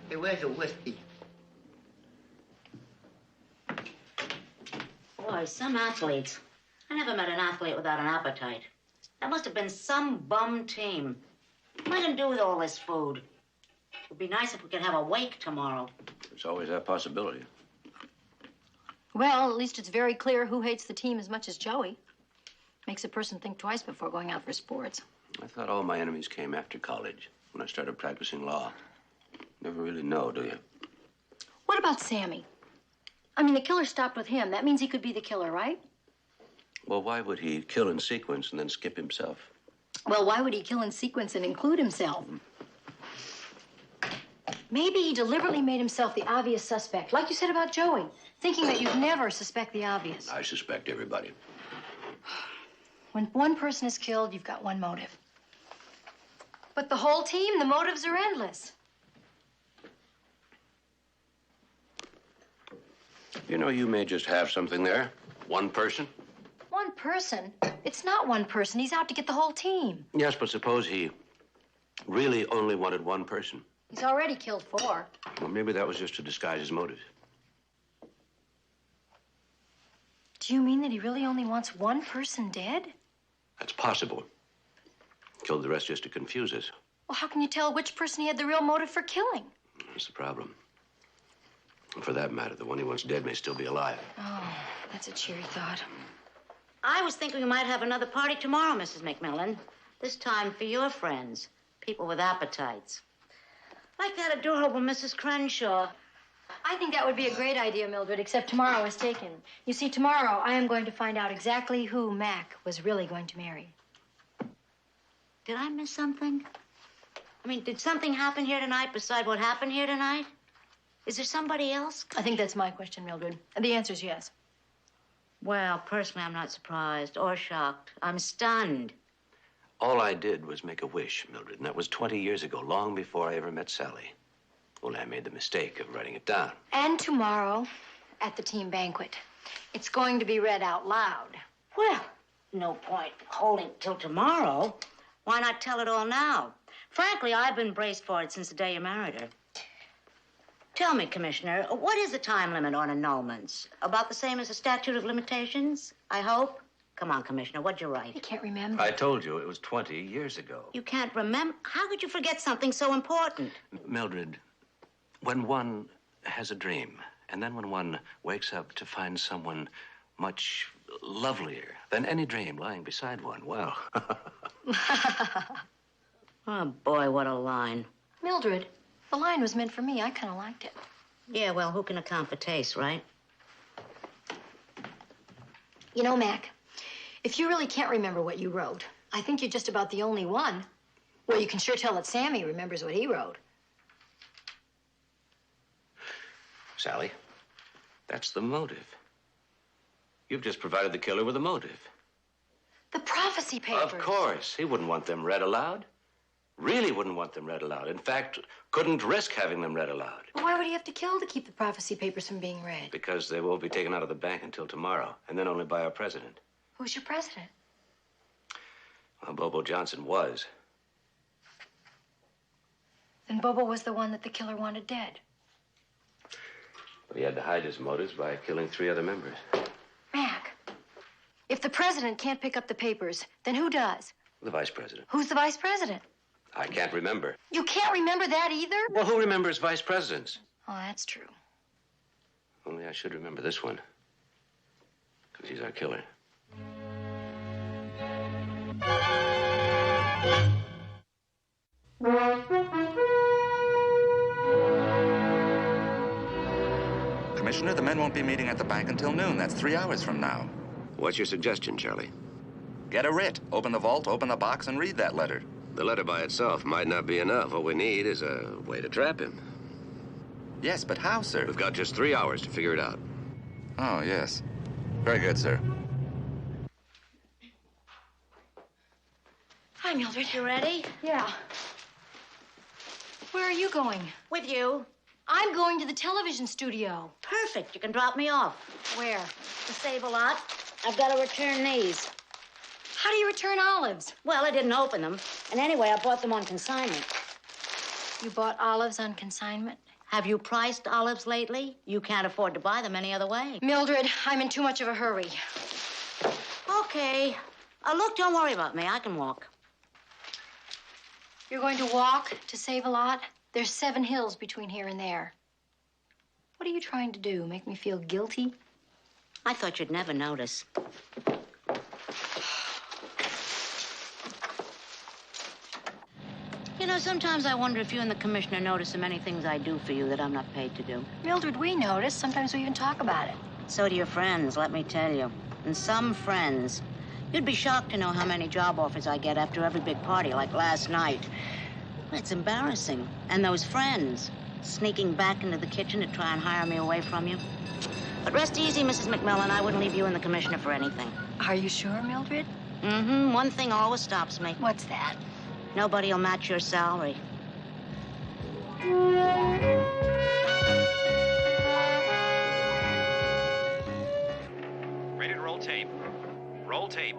Hey, where's the whiskey? Boy, some athletes. I never met an athlete without an appetite. That must have been some bum team. What am I going to do with all this food? It would be nice if we could have a wake tomorrow. There's always that possibility. Well, at least it's very clear who hates the team as much as Joey. Makes a person think twice before going out for sports. I thought all my enemies came after college, when I started practicing law. Never really know, do you? What about Sammy? I mean, the killer stopped with him. That means he could be the killer, right? Well, why would he kill in sequence and then skip himself? Well, why would he kill in sequence and include himself? Maybe he deliberately made himself the obvious suspect, like you said about Joey, thinking that you'd never suspect the obvious. I suspect everybody. When one person is killed, you've got one motive. But the whole team, the motives are endless. You know, you may just have something there. One person. One person? It's not one person. He's out to get the whole team. Yes, but suppose he really only wanted one person. He's already killed 4. Well, maybe that was just to disguise his motive. Do you mean that he really only wants one person dead? That's possible. Killed the rest just to confuse us. Well, how can you tell which person he had the real motive for killing? That's the problem. And for that matter, the one he wants dead may still be alive. Oh, that's a cheery thought. I was thinking we might have another party tomorrow, Mrs. McMillan. This time for your friends, people with appetites. Like that adorable Mrs. Crenshaw. I think that would be a great idea, Mildred, except tomorrow is taken. You see, tomorrow I am going to find out exactly who Mac was really going to marry. Did I miss something? I mean, did something happen here tonight beside what happened here tonight? Is there somebody else? I think that's my question, Mildred. And the answer's yes. Well, personally, I'm not surprised or shocked. I'm stunned. All I did was make a wish, Mildred, and that was 20 years ago, long before I ever met Sally. Only I made the mistake of writing it down. And tomorrow, at the team banquet, it's going to be read out loud. Well, no point holding till tomorrow. Why not tell it all now? Frankly, I've been braced for it since the day you married her. Tell me, Commissioner, what is the time limit on annulments? About the same as the statute of limitations, I hope? Come on, Commissioner, what'd you write? I can't remember. I told you it was 20 years ago. You can't remember? How could you forget something so important? Mildred, when one has a dream, and then when one wakes up to find someone much lovelier than any dream lying beside one, well... Oh, boy, what a line. Mildred, the line was meant for me. I kind of liked it. Yeah, well, who can account for taste, right? You know, Mac, if you really can't remember what you wrote, I think you're just about the only one. Well, you can sure tell that Sammy remembers what he wrote. Sally, that's the motive. You've just provided the killer with a motive. The prophecy papers. Of course. He wouldn't want them read aloud. Really wouldn't want them read aloud. In fact, couldn't risk having them read aloud. Well, why would he have to kill to keep the prophecy papers from being read? Because they won't be taken out of the bank until tomorrow, and then only by our president. Who's your president? Well, Bobo Johnson was. Then Bobo was the one that the killer wanted dead. But he had to hide his motives by killing 3 other members. Mac, if the president can't pick up the papers, then who does? The vice president. Who's the vice president? I can't remember. You can't remember that either? Well, who remembers vice presidents? Oh, that's true. Only I should remember this one. Because he's our killer. Commissioner, the men won't be meeting at the bank until noon. That's 3 hours from now. What's your suggestion, Charlie? Get a writ. Open the vault, open the box, and read that letter. The letter by itself might not be enough. All we need is a way to trap him. Yes, but how, sir? We've got just 3 hours to figure it out. Oh, yes. Very good, sir. Hi, Mildred. You ready? Yeah. Where are you going? With you. I'm going to the television studio. Perfect. You can drop me off. Where? To save a lot, I've got to return these. How do you return olives? Well, I didn't open them. And anyway, I bought them on consignment. You bought olives on consignment? Have you priced olives lately? You can't afford to buy them any other way. Mildred, I'm in too much of a hurry. Okay. Look, don't worry about me. I can walk. You're going to walk to save a lot? There's 7 hills between here and there. What are you trying to do? Make me feel guilty? I thought you'd never notice. You know, sometimes I wonder if you and the commissioner notice the many things I do for you that I'm not paid to do. Mildred, we notice. Sometimes we even talk about it. So do your friends, let me tell you. And some friends. You'd be shocked to know how many job offers I get after every big party, like last night. It's embarrassing. And those friends, sneaking back into the kitchen to try and hire me away from you. But rest easy, Mrs. McMillan. I wouldn't leave you and the commissioner for anything. Are you sure, Mildred? Mm-hmm. One thing always stops me. What's that? Nobody'll match your salary. Ready to roll tape. Roll tape.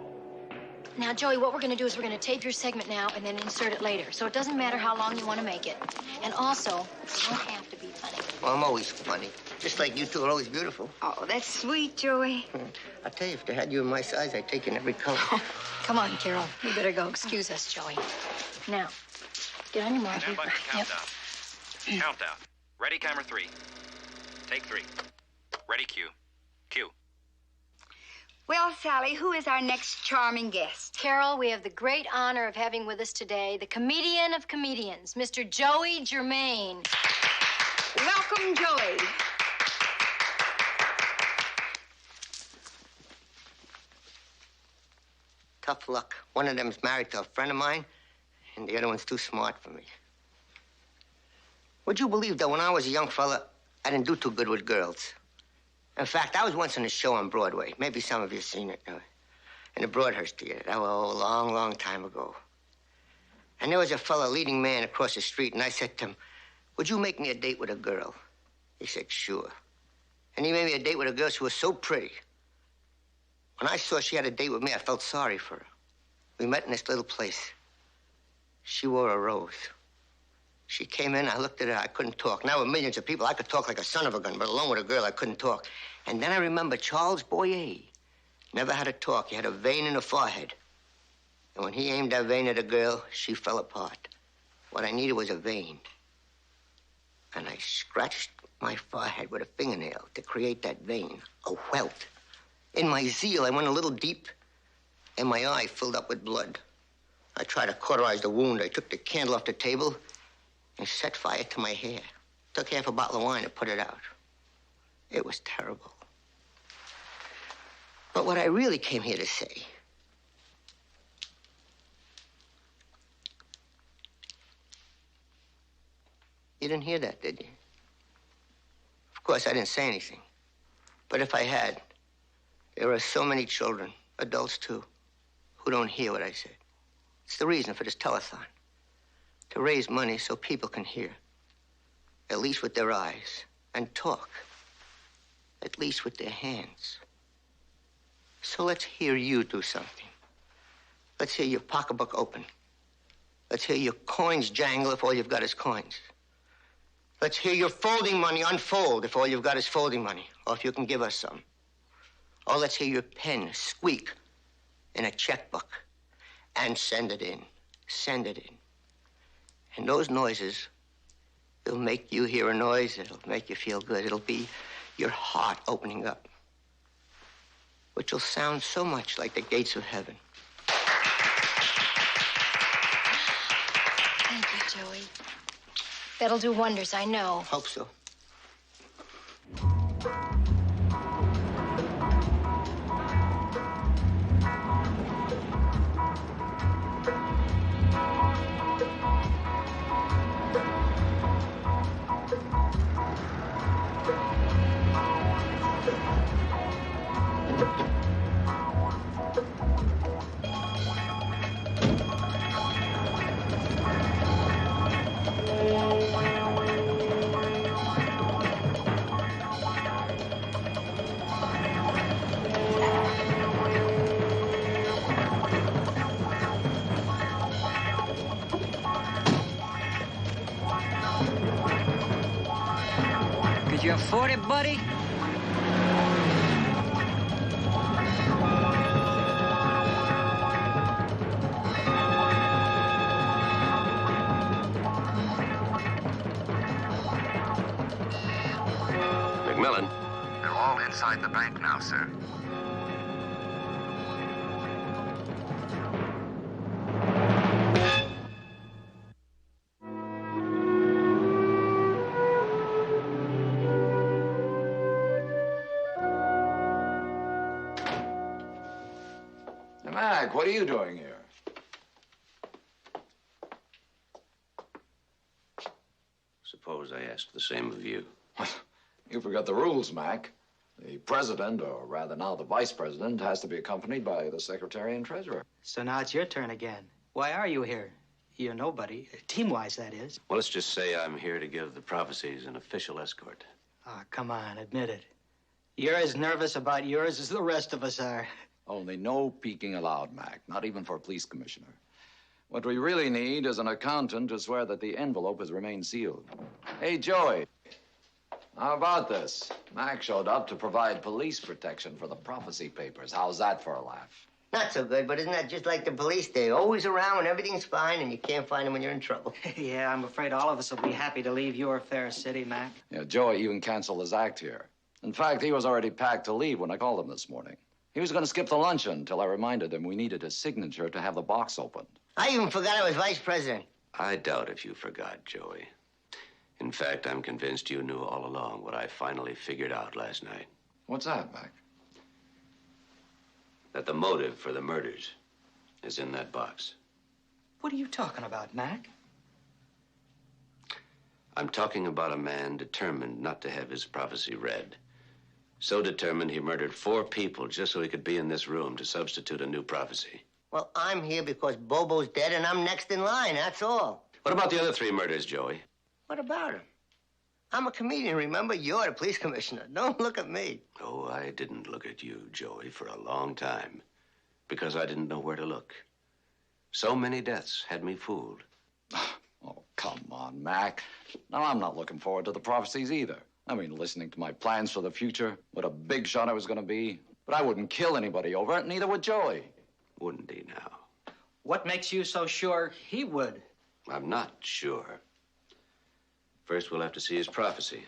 Now, Joey, what we're going to do is we're going to tape your segment now and then insert it later. So it doesn't matter how long you want to make it. And also, you don't have to be funny. Well, I'm always funny. Just like you two are always beautiful. Oh, that's sweet, Joey. I tell you, if they had you in my size, I'd take you in every color. Come on, Carol. We better go. Excuse us, Joey. Now, get on your mark. Stand by for countdown. Countdown. Ready, camera 3. Take 3. Ready, cue. Cue. Well, Sally, who is our next charming guest? Carol, we have the great honor of having with us today the comedian of comedians, Mr. Joey Germain. Welcome, Joey. Tough luck. One of them's married to a friend of mine, and the other one's too smart for me. Would you believe that when I was a young fella, I didn't do too good with girls? In fact, I was once in a show on Broadway. Maybe some of you have seen it. In the Broadhurst Theater. That was a long, long time ago. And there was a fella, leading man, across the street, and I said to him, "Would you make me a date with a girl?" He said, "Sure." And he made me a date with a girl. She was so pretty. When I saw she had a date with me, I felt sorry for her. We met in this little place. She wore a rose. She came in, I looked at her, I couldn't talk. Now with millions of people, I could talk like a son of a gun, but alone with a girl, I couldn't talk. And then I remember Charles Boyer. Never had to talk. He had a vein in the forehead. And when he aimed that vein at a girl, she fell apart. What I needed was a vein. And I scratched my forehead with a fingernail to create that vein, a welt. In my zeal, I went a little deep, and my eye filled up with blood. I tried to cauterize the wound. I took the candle off the table and set fire to my hair. Took half a bottle of wine and put it out. It was terrible. But what I really came here to say... You didn't hear that, did you? Of course, I didn't say anything. But if I had, there are so many children, adults too, who don't hear what I said. It's the reason for this telethon. To raise money so people can hear. At least with their eyes. And talk. At least with their hands. So let's hear you do something. Let's hear your pocketbook open. Let's hear your coins jangle if all you've got is coins. Let's hear your folding money unfold if all you've got is folding money, or if you can give us some. Or let's hear your pen squeak in a checkbook and send it in. Send it in. And those noises, they'll make you hear a noise. It'll make you feel good. It'll be your heart opening up, which will sound so much like the gates of heaven. Thank you, Joey. That'll do wonders, I know. Hope so. Could you afford it, buddy? McMillan. They're all inside the bank now, sir. Mac, what are you doing here? Suppose I ask the same of you. You forgot the rules, Mac. The president, or rather now the vice president, has to be accompanied by the secretary and treasurer. So now it's your turn again. Why are you here? You're nobody. Team-wise, that is. Well, let's just say I'm here to give the prophecies an official escort. Oh, come on, admit it. You're as nervous about yours as the rest of us are. Only no peeking allowed, Mac, not even for a police commissioner. What we really need is an accountant to swear that the envelope has remained sealed. Hey, Joey, how about this? Mac showed up to provide police protection for the prophecy papers. How's that for a laugh? Not so good, but isn't that just like the police? They're always around when everything's fine, and you can't find them when you're in trouble. Yeah, I'm afraid all of us will be happy to leave your fair city, Mac. Yeah, Joey even canceled his act here. In fact, he was already packed to leave when I called him this morning. He was going to skip the luncheon until I reminded him we needed his signature to have the box opened. I even forgot I was vice president. I doubt if you forgot, Joey. In fact, I'm convinced you knew all along what I finally figured out last night. What's that, Mac? That the motive for the murders is in that box. What are you talking about, Mac? I'm talking about a man determined not to have his prophecy read. So determined he murdered 4 people just so he could be in this room to substitute a new prophecy. Well, I'm here because Bobo's dead and I'm next in line, that's all. What about the other 3 murders, Joey? What about him? I'm a comedian, remember? You're the police commissioner. Don't look at me. Oh, I didn't look at you, Joey, for a long time. Because I didn't know where to look. So many deaths had me fooled. Oh, come on, Mac. Now, I'm not looking forward to the prophecies either. I mean, listening to my plans for the future, what a big shot I was going to be. But I wouldn't kill anybody over it, neither would Joey. Wouldn't he now? What makes you so sure he would? I'm not sure. First, we'll have to see his prophecy.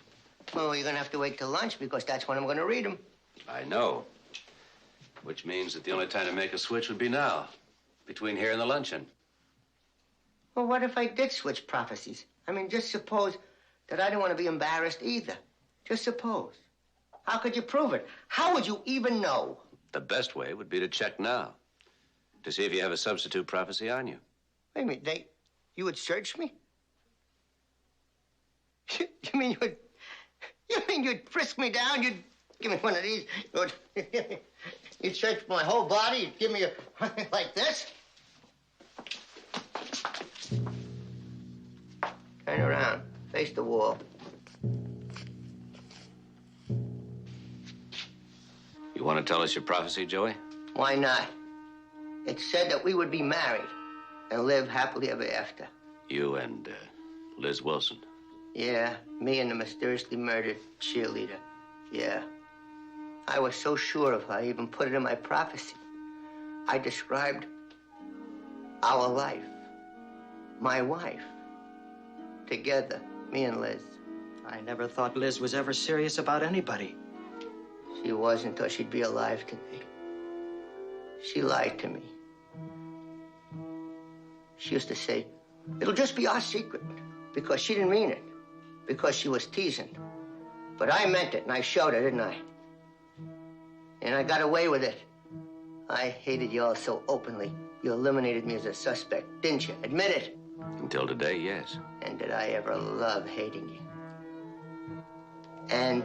Well, you're going to have to wait till lunch because that's when I'm going to read him. I know. Which means that the only time to make a switch would be now, between here and the luncheon. Well, what if I did switch prophecies? I mean, just suppose that I don't want to be embarrassed either. Just suppose. How could you prove it? How would you even know? The best way would be to check now. To see if you have a substitute prophecy on you. Wait a minute, you would search me? You mean you'd frisk me down? You'd give me one of these? You'd search my whole body? You'd give me a like this? Turn around. Face the wall. You want to tell us your prophecy, Joey? Why not? It said that we would be married and live happily ever after. You and Liz Wilson. Yeah, me and the mysteriously murdered cheerleader. Yeah. I was so sure of her, I even put it in my prophecy. I described our life, my wife, together, me and Liz. I never thought Liz was ever serious about anybody. She wasn't until she'd be alive today. She lied to me. She used to say, it'll just be our secret, because she didn't mean it, because she was teasing. But I meant it, and I showed her, didn't I? And I got away with it. I hated you all so openly. You eliminated me as a suspect, didn't you? Admit it. Until today, yes. And did I ever love hating you? And...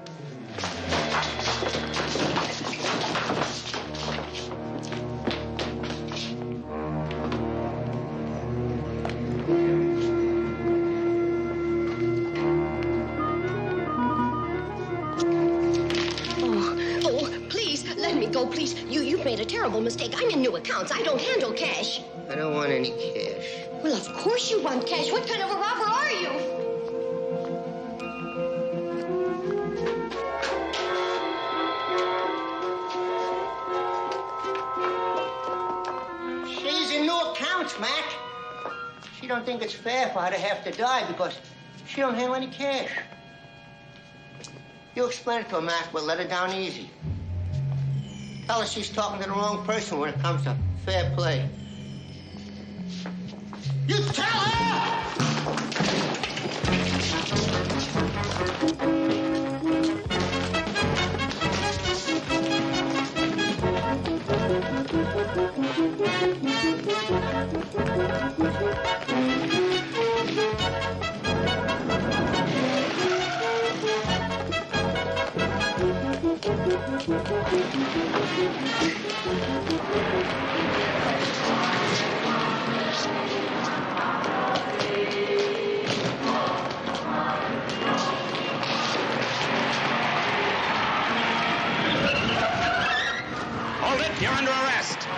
Go, please. You've made a terrible mistake. I'm in new accounts. I don't handle cash. I don't want any cash. Well, of course you want cash. What kind of a robber are you? She's in new accounts, Mac. She don't think it's fair for her to have to die because she don't handle any cash. You explain it to her, Mac. We'll let her down easy. Tell her she's talking to the wrong person when it comes to fair play. You tell her! Hold it, you're under arrest.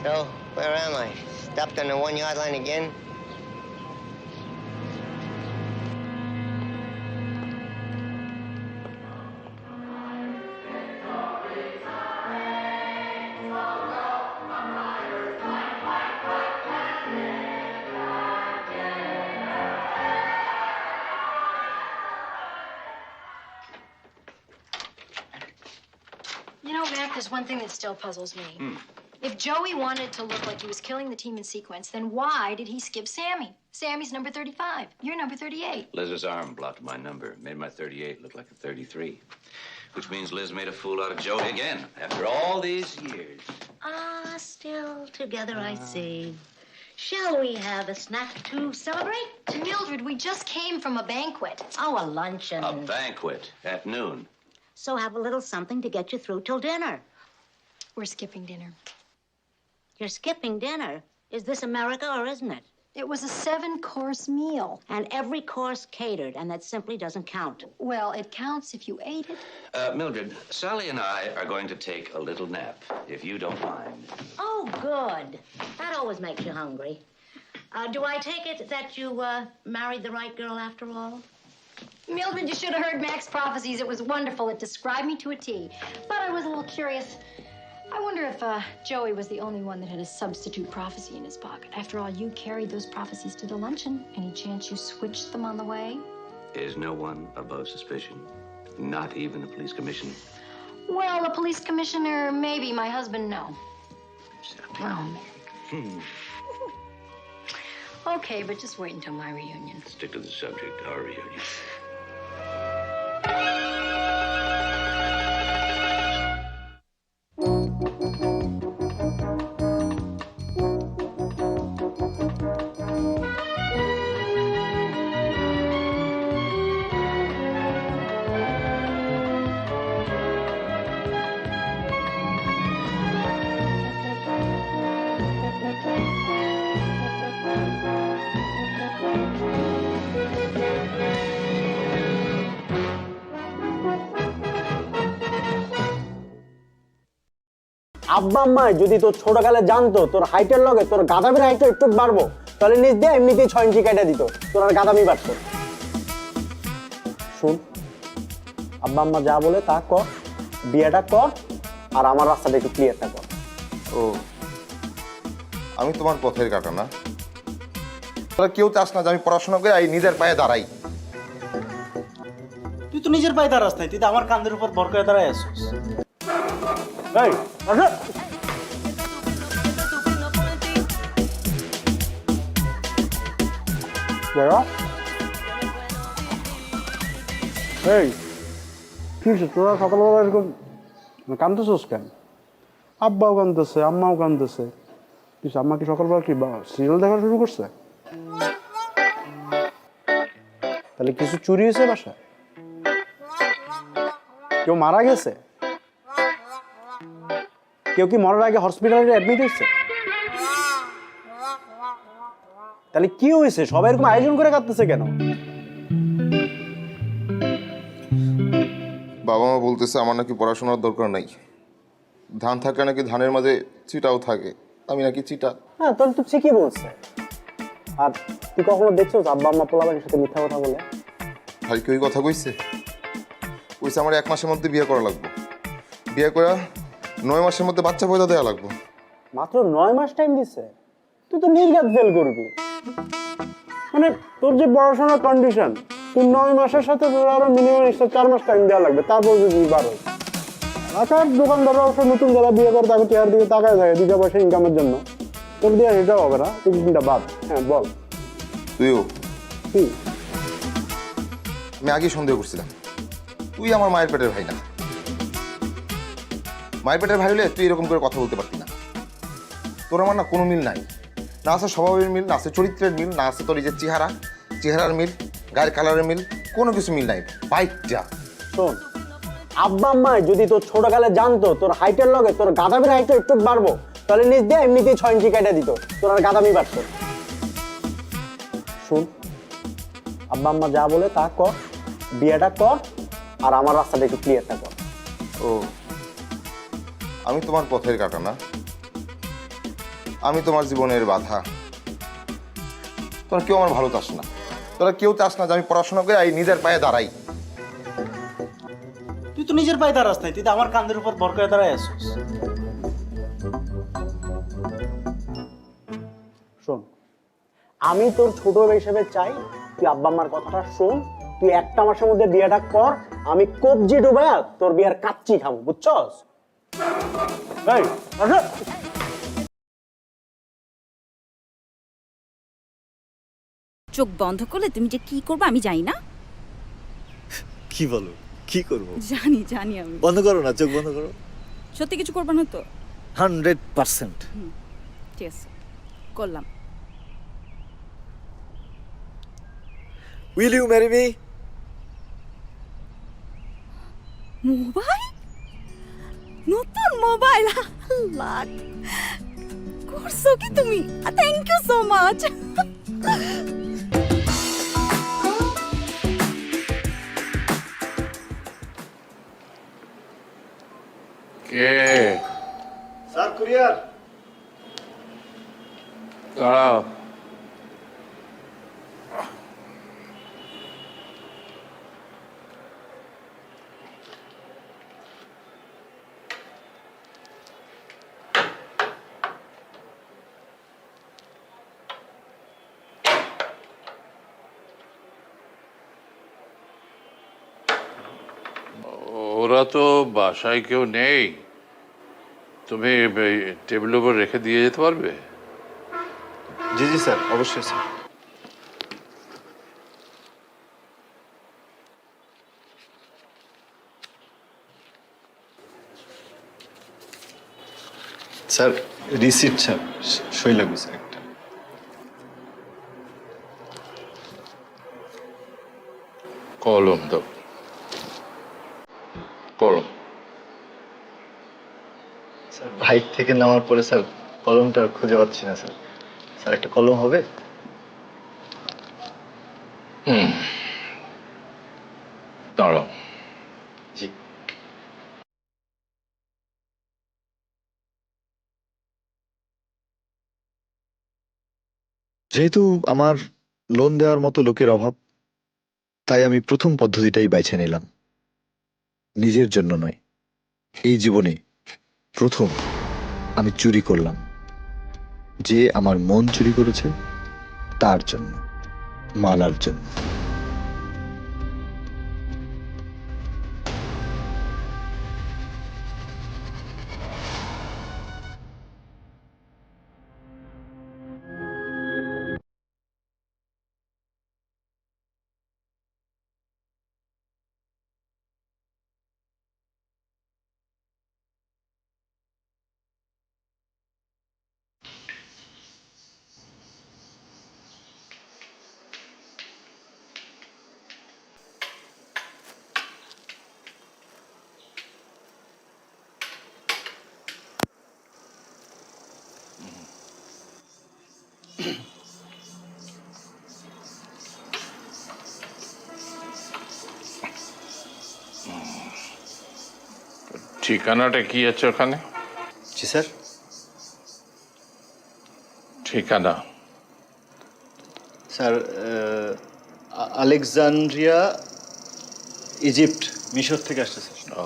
So, where am I? Stopped on the 1 yard line again? You know, Mac, there's one thing that still puzzles me. If Joey wanted to look like he was killing the team in sequence, then why did he skip Sammy? Sammy's number 35. You're number 38. Liz's arm blocked my number. Made my 38 look like a 33. Which means Liz made a fool out of Joey again, after all these years. Ah, still together, I see. Shall we have a snack to celebrate? Mildred, we just came from a banquet. Oh, a luncheon. A banquet at noon. So have a little something to get you through till dinner. We're skipping dinner. You're skipping dinner? Is this America or isn't it? It was a 7-course meal. And every course catered, and that simply doesn't count. Well, it counts if you ate it. Mildred, Sally and I are going to take a little nap, if you don't mind. Oh, good. That always makes you hungry. Do I take it that you married the right girl after all? Mildred, you should have heard Mac's prophecies. It was wonderful. It described me to a T. But I was a little curious I wonder if Joey was the only one that had a substitute prophecy in his pocket. After all, you carried those prophecies to the luncheon. Any chance you switched them on the way? Is no one above suspicion? Not even the police commissioner? Well, the police commissioner, maybe. My husband, no. Oh, man. Okay, but just wait until my reunion. Stick to the subject, our reunion. আব্বা আম্মা যদি তোর ছোটকালে জানতো তোর হাইটের লগে তোর গাদামির হাইটটা একটু বাড়বো, তাহলে নিজ দিয়ে এমনিতেই 6 ইঞ্চি কেটে দিত, তোর আর গাদামি বাড়তো। শুন, আব্বা আম্মা যা বলে তা কর, বিয়েটা কর, আর আমার রাস্তাটা একটু ক্লিয়ারটা কর। ও, আমি তোমার পথের কাটা না? তোরা কেউ চাস না যে আমি পড়াশোনা করে এই নিজের পায়ে দাঁড়াই? তুই তো নিজের পায়ে দাঁড়াস নাই, তুই তো আমার কাঁধের উপর ভর করে দাঁড়ায় আসছিস। এই, আসো। এই কি তোরা সকালবেলা এরকম কাঁদতেছিস কেন? আব্বাও কাঁদতেছে, আম্মাও কাঁদতেছে। কিছু আম্মা কি সকালবেলা কি সিরিয়াল দেখা শুরু করছে? তাহলে কিছু চুরি হয়েছে বাসায়? কেউ মারা গেছে? কেউ কি মরার আগে হসপিটালে অ্যাডমিট হয়েছে? তাহলে কি হয়েছে? সবাই এরকম আয়োজন করে কাঁদতেছে কেন? বাবা মা বলতেছে আমার নাকি পড়াশোনার দরকার নাই, ধান থাকলে নাকি ধানের মাঝে চিটাও থাকে, আমি নাকি চিটা। হ্যাঁ, তাহলে তো ঠিকই বলছে। আর তুই কখনো দেখছো আব্বা আম্মা পোলাপানের সাথে মিথ্যা কথা বলে? ভাই কি ওই কথা কইছে? কইছে আমার 1 মাসের মধ্যে বিয়ে করা লাগবে, বিয়ে করে 9 মাসের মধ্যে বাচ্চা পয়দা দেওয়া লাগবে। মাত্র 9 মাস টাইম দিছে? তুই তো নির্ঘাত ফেল করবি। মানে তোর যে পড়াশোনার কন্ডিশন, তুই 9 মাসের সাথে তোর আরো মিনিমাম 4 মাস টাইম দেওয়া লাগবে, তারপর যদি 12। আচ্ছা, দোকানদাররা অবশ্য নতুন যারা বিয়ে করে তাকে চেয়ার দিকে তাকায় থাকে 2 পয়সা ইনকামের জন্য, তোর দিয়ে সেটাও হবে না। তুই চিন্তা বাদ। হ্যাঁ বল। তুইও কি? আমি আগে সন্দেহ করছিলাম তুই আমার মায়ের পেটের ভাই না। মায়ের পেটের ভাই হলে তুই এরকম করে কথা বলতে পারতি না। তোর আমার না কোনো মিল নাই, না আছে স্বভাবের মিল, না আছে চরিত্রের মিল, না আছে তোর নিজের চেহারার মিল, গায়ের কালারের মিল, কোনো কিছু মিল নাই। বাইকটা শোন, আব্বা আম্মা যদি তোর ছোটকালে জানতো তোর হাইটের লগে তোর গাদামির হাইটটা একটু বাড়বো, তাহলে নিজ দিয়ে এমনিতেই 6 ইঞ্চি কেটে দিত, তোর আর গাদামি বাড়তো। শুন, আব্বা আম্মা যা বলে তা কর, বিয়েটা কর, আর আমার রাস্তাটা একটু ক্লিয়ারটা কর। ও, আমি তোমার পথের কাটা না? আমি তোমার জীবনের বাধা? তোরা কেউ আমার ভালো চাস না, তোরা কেউ চাস না যে আমি পড়াশোনা করে এই নিজের পায়ে দাঁড়াই। তুই তো নিজের পায়ে দাঁড়াস নাই, তুই তো আমার কাঁধের উপর ভর করে দাঁড়ায় আসছিস। শোন, আমি তোর ছোট হিসেবে চাই তুই আব্বা আম্মার কথাটা শোন, তুই 1 মাসের মধ্যে বিয়েটা কর, আমি কবজি ডুবায়া তোর বিয়ের কাচ্চি খাবো, বুঝছস? এই, আসো। চোখ বন্ধ করলে তুমি যে কি করবে আমি জানি না। কি বলো? কি করব? জানি জানি আমি। বন্ধ করো না, চোখ বন্ধ করো। সত্যি কিছু করবে না তো? 100%। ঠিক আছে, করলাম। Will you marry me? Mobile, নতুন মোবাইল, আল্লাহ করছো কি তুমি? Thank you so much. কে? Sir, courier. দাঁড়াও। ওরা তো বাসায় কেউ নেই, তুমি টেবিলের উপর রেখে দিয়ে যেতে পারবে? জি জি স্যার, অবশ্যই স্যার। স্যার রিসিপ্ট স্যার, সই লাগবে স্যার একটা। কলম দাও, কলম। স্যার বাইক থেকে নামার পরে স্যার কলমটা খুঁজে পাচ্ছি না স্যার। স্যার একটা কলম হবে? দাঁড়াও। জি। যেহেতু আমার লোন দেওয়ার মতো লোকের অভাব, তাই আমি প্রথম পদ্ধতিটাই বেছে নিলাম। নিজের জন্য নয়, এই জীবনে প্রথম আমি চুরি করলাম। যে আমার মন চুরি করেছে তার জন্য, মালার জন্য। ঠিকানাটা কি আছে ওখানে? জি স্যার। ঠিকানা? স্যার আলেকজান্দ্রিয়া, ইজিপ্ট, মিশর থেকে আসছে স্যার। ও,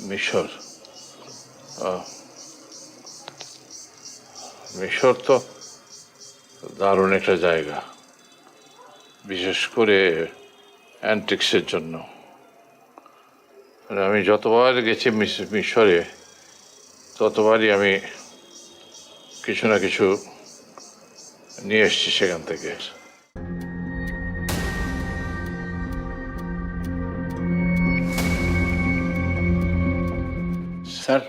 মিশর। মিশর তো দারুণ একটা জায়গা, বিশেষ করে অ্যান্টিক্সের জন্য। আমি যতবার গেছি মিশরে, ততবারই আমি কিছু না কিছু নিয়ে এসছি সেখান থেকে। স্যার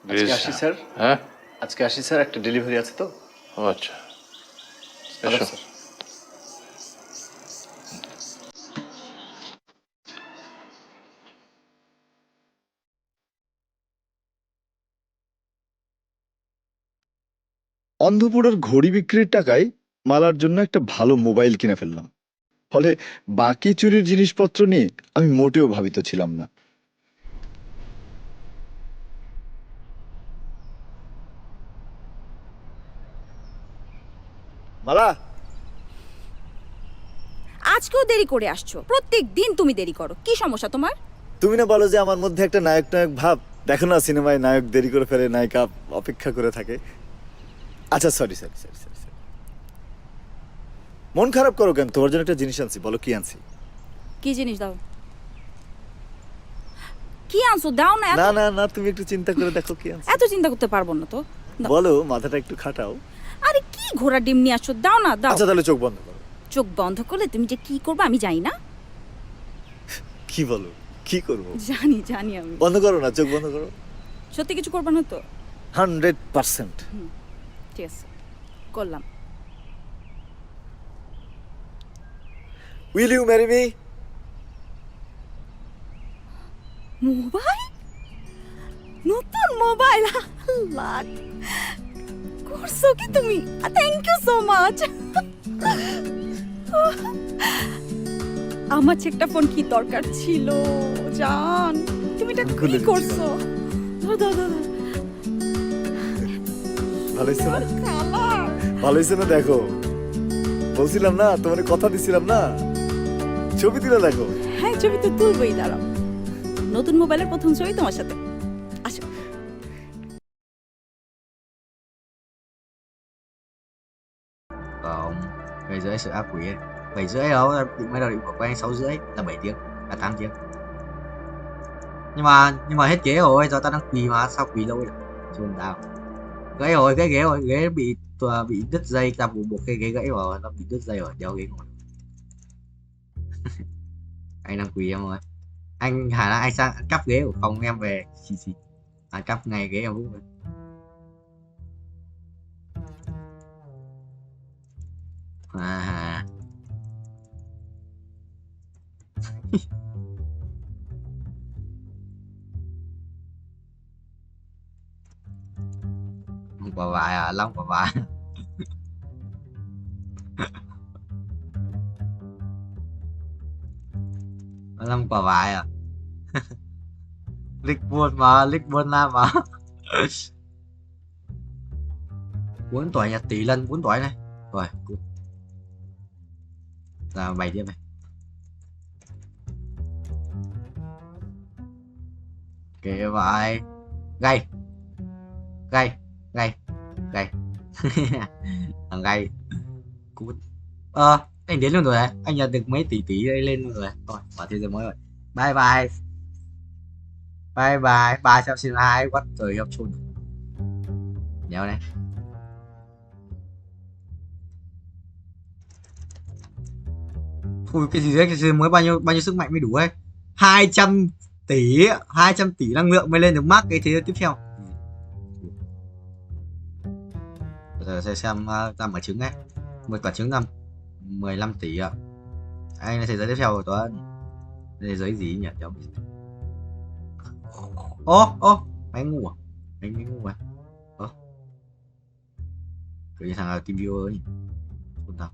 আজকে আসি স্যার। হ্যাঁ আজকে আসি স্যার, একটা ডেলিভারি আছে তো। ও আচ্ছা, এসো। স্যার অন্ধপুরের ঘড়ি বিক্রির টাকায় মালার জন্য একটা ভালো মোবাইল কিনে ফেললাম। ফলে বাকি চুরির জিনিসপত্র নিয়ে আমি মোটেও ভাবিত ছিলাম না। মালা, আজকেও দেরি করে আসছো, প্রত্যেক দিন তুমি দেরি করো, কি সমস্যা তোমার? তুমি না বলো যে আমার মধ্যে একটা নায়ক নায়ক ভাব? দেখো না সিনেমায় নায়ক দেরি করে ফেলে, নায়িকা অপেক্ষা করে থাকে। আচ্ছা সরি সরি সরি সরি। মন খারাপ করো কেন? তোমার জন্য একটা জিনিস আনছি, বলো কি আনছি। কি জিনিস দাও? কি আনছো দাও না। না না না, তুমি একটু চিন্তা করে দেখো কি আনছি। এত চিন্তা করতে পারবো না তো। বলো, মাথাটা একটু খাটাও। আরে কি ঘোড়া ডিম নিয়ে আসছো, দাও না দাও। আচ্ছা তাহলে চোখ বন্ধ করো। চোখ বন্ধ করলে তুমি যে কি করবে আমি জানি না। কি বলো, কি করবো? জানি জানি আমি। বন্ধ করো না, চোখ বন্ধ করো। সত্যি কিছু করবে না তো? 100%। ঠিক আছে, করলাম। Will you marry me? Mobile, নতুন মোবাইল, লাখ করছো কি তুমি? Thank you so much. আমার একটা ফোন কি দরকার ছিল জান, তুমি এটা কি করছো? ধর ধর ধর। ভালো হয়েছে না? ভালো হয়েছে না? দেখো, বলছিলাম না তোমার, কথা দিছিলাম না, ছবি তুলে দেখো। হ্যাঁ ছবি তো তুলবই, দাঁড়াও। নতুন মোবাইলের প্রথম ছবি তোমার সাথে। আসো। Về dưới sự ác quỷ ấy. 7 rưỡi đâu, mới đầu định của anh 6 rưỡi là 7 tiếng, là 8 tiếng. Nhưng mà hết ghế rồi, giờ tao đang quỳ mà sao quỳ lâu vậy? Chôn tao. Gãy rồi, gãy ghế rồi, ghế bị đứt dây, tao buộc cái ghế gãy rồi, nó bị đứt dây rồi, đeo ghế ngồi. Anh đang quỳ em ơi. Anh Hà là anh sang cắp ghế của phòng em về. Xì. Anh cắp ngay ghế em lúc rồi. À. Quả vải à, Long quả vải. Long quả vải à. Lick buôn la mà. 4 tuổi nhà tỷ lân 4 tuổi này. Rồi, ra bày tiếp này. Kệ vậy. Gay. Thằng gay. Cút. Anh đến luôn rồi đấy. Anh nhận được mấy tỷ đây lên luôn rồi. Rồi, vào thế giới mới rồi. Bye bye. Bye sao xin hai what trời gặp chun. Đéo này. Ui cái gì đấy, cái gì mới bao nhiêu sức mạnh mới đủ ấy. 200 tỷ năng lượng mới lên được mắc cái thế giới tiếp theo. Giờ sẽ xem ra mở trứng ấy. Một quả trứng là 15 tỷ ạ. Anh là thế giới tiếp theo của Tuấn. Thế giới gì nhỉ? Ô, máy ngủ à? Máy ngủ à? Cứ như thằng Kim Viewer ấy. Không tao.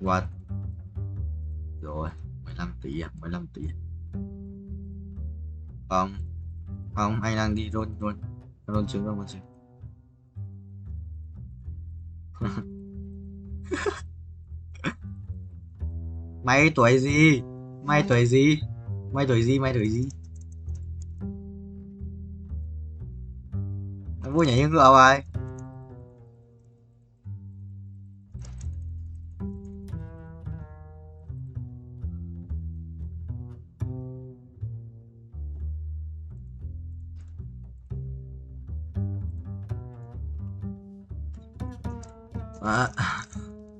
What? Rồi, 15 tỷ à? 15 tỷ. Không, anh đang đi luôn trứng không chứ. Mày tuổi gì? Mày vui nhảy như ngựa vậy.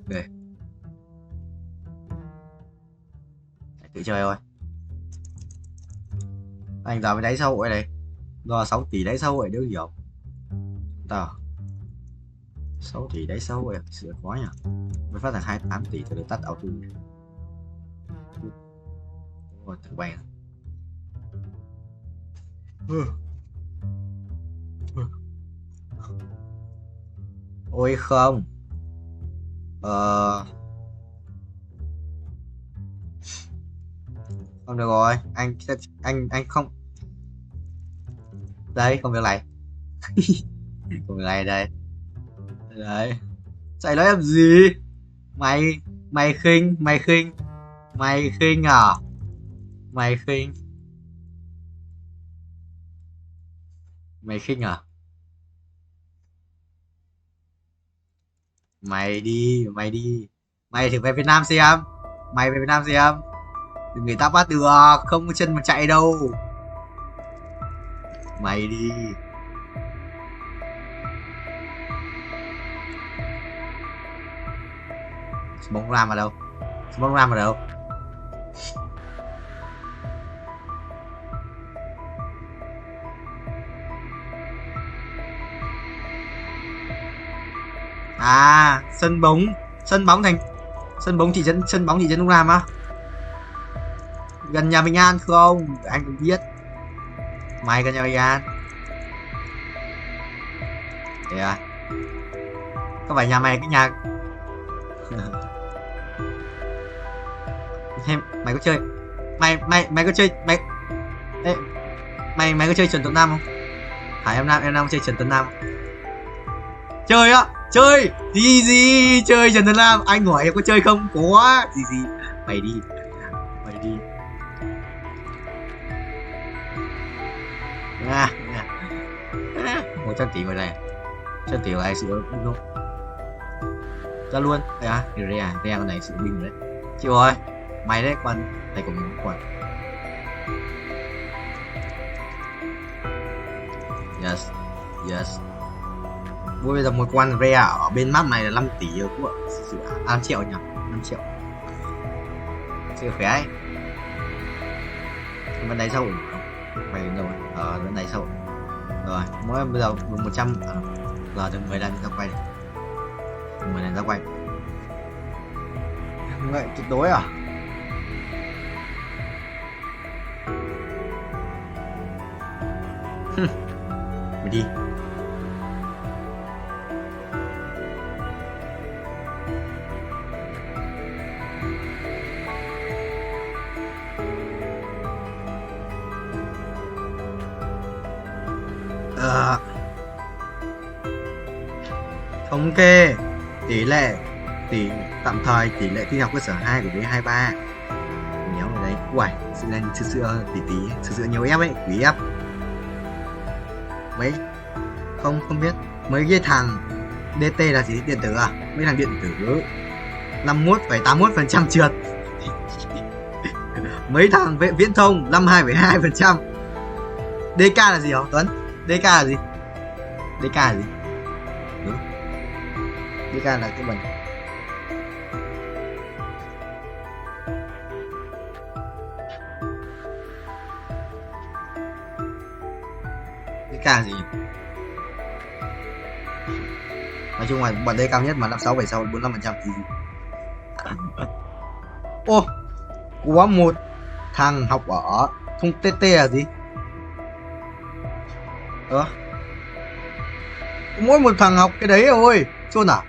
Để tự chơi thôi. Anh vào với đáy xã hội này. Do 6 tỷ đáy xã hội đéo hiểu. Tao 6 tỷ đáy xã hội sửa quá nhỉ. Mới phát thằng 28 tỷ thì được tắt auto. Ôi thằng bay. Ôi không. Không được rồi, anh không. Đây, công việc này. Công việc này đây. Đấy. Chạy nói làm gì? Mày khinh à? Mày khinh à? Mày đi. Mày thử về Việt Nam xem. Người ta bắt được, không có chân mà chạy đâu. Mày đi. Bóng ram ở đâu? À, sân bóng thị trấn Đông Ram á. Gần nhà Bình An không? Anh cũng biết. Mày gần nhà Bình An. Thế à? Có phải nhà mày cái nhà mày có chơi mày có chơi mày có chơi Trần Tuấn Nam không? Hả em Nam chơi Trần Tuấn Nam không? Chơi á, chơi gì chơi Trần Tuấn Nam, anh hỏi em có chơi không? Có gì mày đi 100 tỷ ngoài này, 100 tỷ này sự đúng không? Ra luôn. Đây à, Rea con này sự binh đấy. Chịu rồi, mày đấy còn này của mình còn. Yes, yes. Vui bây giờ một quan rare ở bên map này là 5 tỷ rồi cũng ạ. 5 triệu nhỉ, 5 triệu. Siêu khỏe ấy. Bên đây sao ổn không? Mày đến đâu rồi? Bên đây sao ổn? Rồi, mỗi bây giờ 100 giờ được 10 lần ra quay. 10 lần ra quay. Vậy tuyệt đối à? Mày đi. Thống kê tạm thời tỷ lệ thi học cơ sở 2 của B23 nhớ ở đấy. Uầy, sự là sữa tí sữa nhiều ép ấy, quý ép mấy không biết mấy cái thằng DT là gì, điện tử à? Mấy thằng điện tử 51,81% trượt. Mấy thằng viễn thông 52,2%. DK là gì hả Tuấn? DK là gì? DK là gì? Đúng. DK là cái bẩn. DK là gì? Nói chung là bọn đây cao nhất mà 56, 76, 45% gì. Ô, có một thằng học ở thông TT là gì? Mỗi một thằng học cái đấy rồi, chôn à?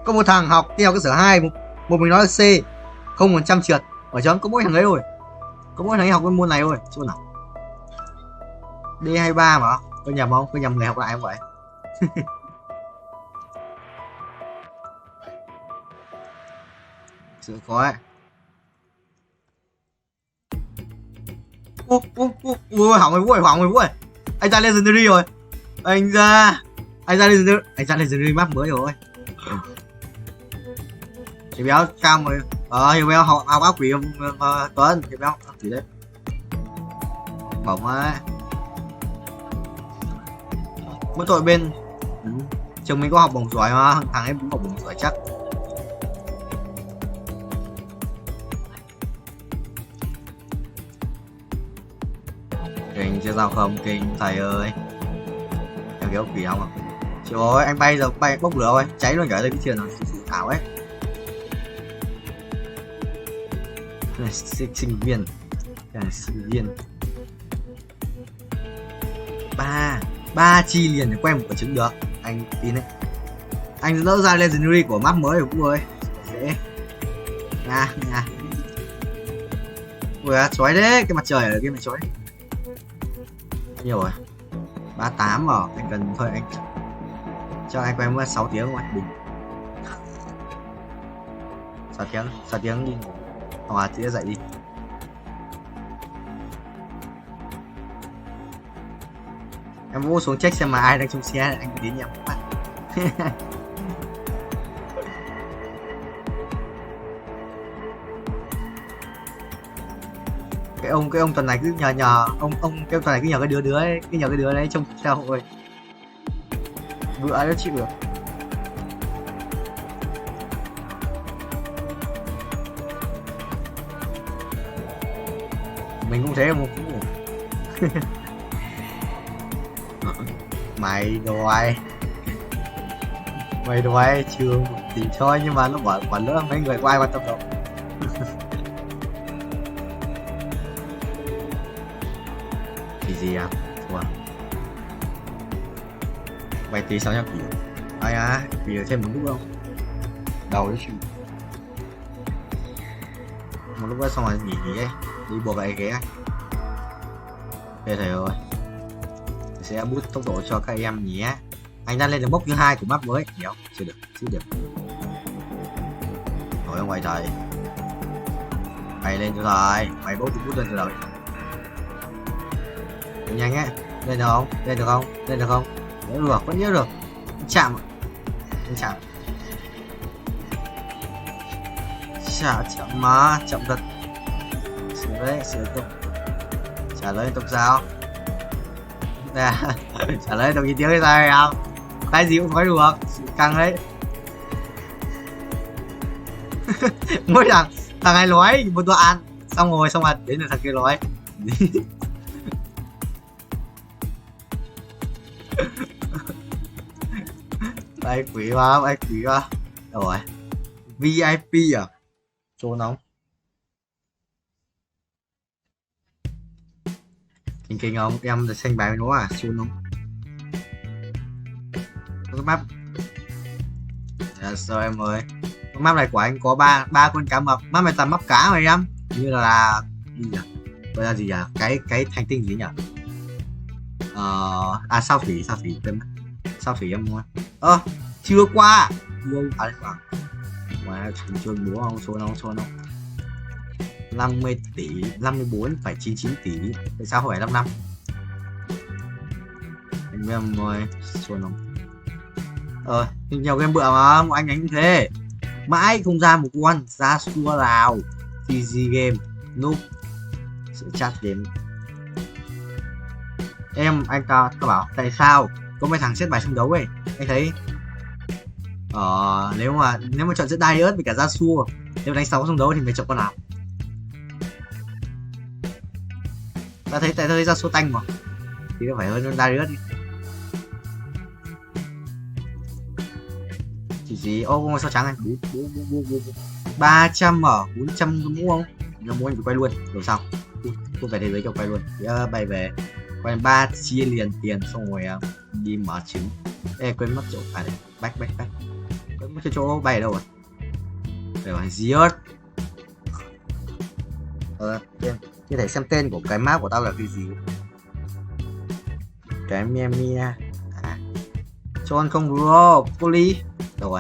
Có một thằng học theo cái sở 2, một mình nói là C, 0% trượt, ở chấm có mỗi thằng ấy rồi. Có mỗi thằng ấy học cái môn này thôi, chôn à? D23 mà, tôi nhầm không? Tôi nhầm người học lại không vậy? Sự có ấy. Ui, hỏng rồi vui. Anh ra Legendary rồi. Anh ra Legendary map mới rồi. Thì béo cam rồi. Hiểu béo học áo quỷ Tuấn, thì béo áo quỷ đấy. Bỏng á. Mỗi tội bên chồng mình có học bổng giỏi mà, thằng em cũng học bổng giỏi chắc. Kinh chưa sao không, kinh thầy ơi. Em kéo quỷ không à? Trời ơi, anh bay bốc lửa rồi, cháy luôn cả đây cái chuyện là sự ảo ấy. Sinh viên ba chi liền để quen một quả trứng được, anh tin đấy. Anh đỡ ra Legendary của map mới rồi cũng rồi, dễ. Nha. Ui chói đấy, cái mặt trời ở kia mày chói. Nhiều rồi, 38 rồi, anh cần thôi anh cho anh quen mất 6 tiếng ngoài bình. 6 tiếng đi ngủ, hoặc là dậy đi. Em vô xuống check xem mà ai đang trong xe, anh đến nhầm các bạn. cái ông tuần này cứ nhờ ông cái tuần này cứ nhờ cái đứa đấy trông theo hội bữa nó chịu được. Mình cũng thế mà cũng mày đòi trường thì thôi, nhưng mà nó bỏ lỡ mấy người có ai quan tâm đâu. Thì gì à? Thua. Vậy tí sao nhá quỷ. Ai à, quỷ ở thêm một lúc không? Đầu đấy chứ. Một lúc đó xong rồi nghỉ ấy, đi buộc lại ghế. Đây thầy ơi. Sẽ boost tốc độ cho các em nhé. Anh đang lên được mốc thứ 2 của map mới. Đéo, chưa được. Rồi ông ngoại thầy. Mày lên cho thầy, mày boost lên từ đầu. Nhanh ấy, lên được không? Nhớ được, vẫn nhớ được. Chạm. chậm mà, chậm thật. Sửa đấy, sửa tục. Trả lời tục sao? Nè, trả lời tục gì tiếng hay sao hay không? Cái gì cũng nói được, căng đấy. Mỗi thằng này nói một đoạn xong rồi đến là thằng kia nói. Ai quỷ quá. Rồi. VIP à? Số nóng. Kinh không? Em được xanh bài nó à? Số nóng. Cái map. Sao em ơi? Cái map này của anh có ba con cá mập. Map này toàn map cá rồi em. Như là gì nhỉ? Gọi là gì nhỉ? Cái hành tinh gì nhỉ? Sao thủy quên mất. Sao thủy em mua. Chưa qua. Wow, wow, chưa búa không, số nó 50 tỷ 54,99 tỷ. Tại sao phải 55? Anh em ơi, số nó nhiều game bựa mà một anh như thế mãi không ra một con ra xua nào. Easy game noob sự chat game. Anh ta bảo tại sao có mấy thằng xếp bài trong đấu ấy, anh thấy nếu mà chọn giữa Diet với cả Yasuo, nếu đánh 6 trong đấu thì mày chọn con nào? Ta thấy Yasuo tanh mà thì nó phải hơn Diet đi. Chỉ gì ngôi sao trắng này 300 ở 400 mũ không? Nó muốn anh phải quay luôn rồi sao? Tôi về thế giới cho quay luôn. Bay về quay 3 chia liền tiền xong rồi đi mở trứng. Quên mất chỗ phải back quên mất chỗ bay ở đâu rồi? Để hỏi Ziot. Như thể xem tên của cái map của tao là cái gì? Cái Mia cho anh không bro, Poly.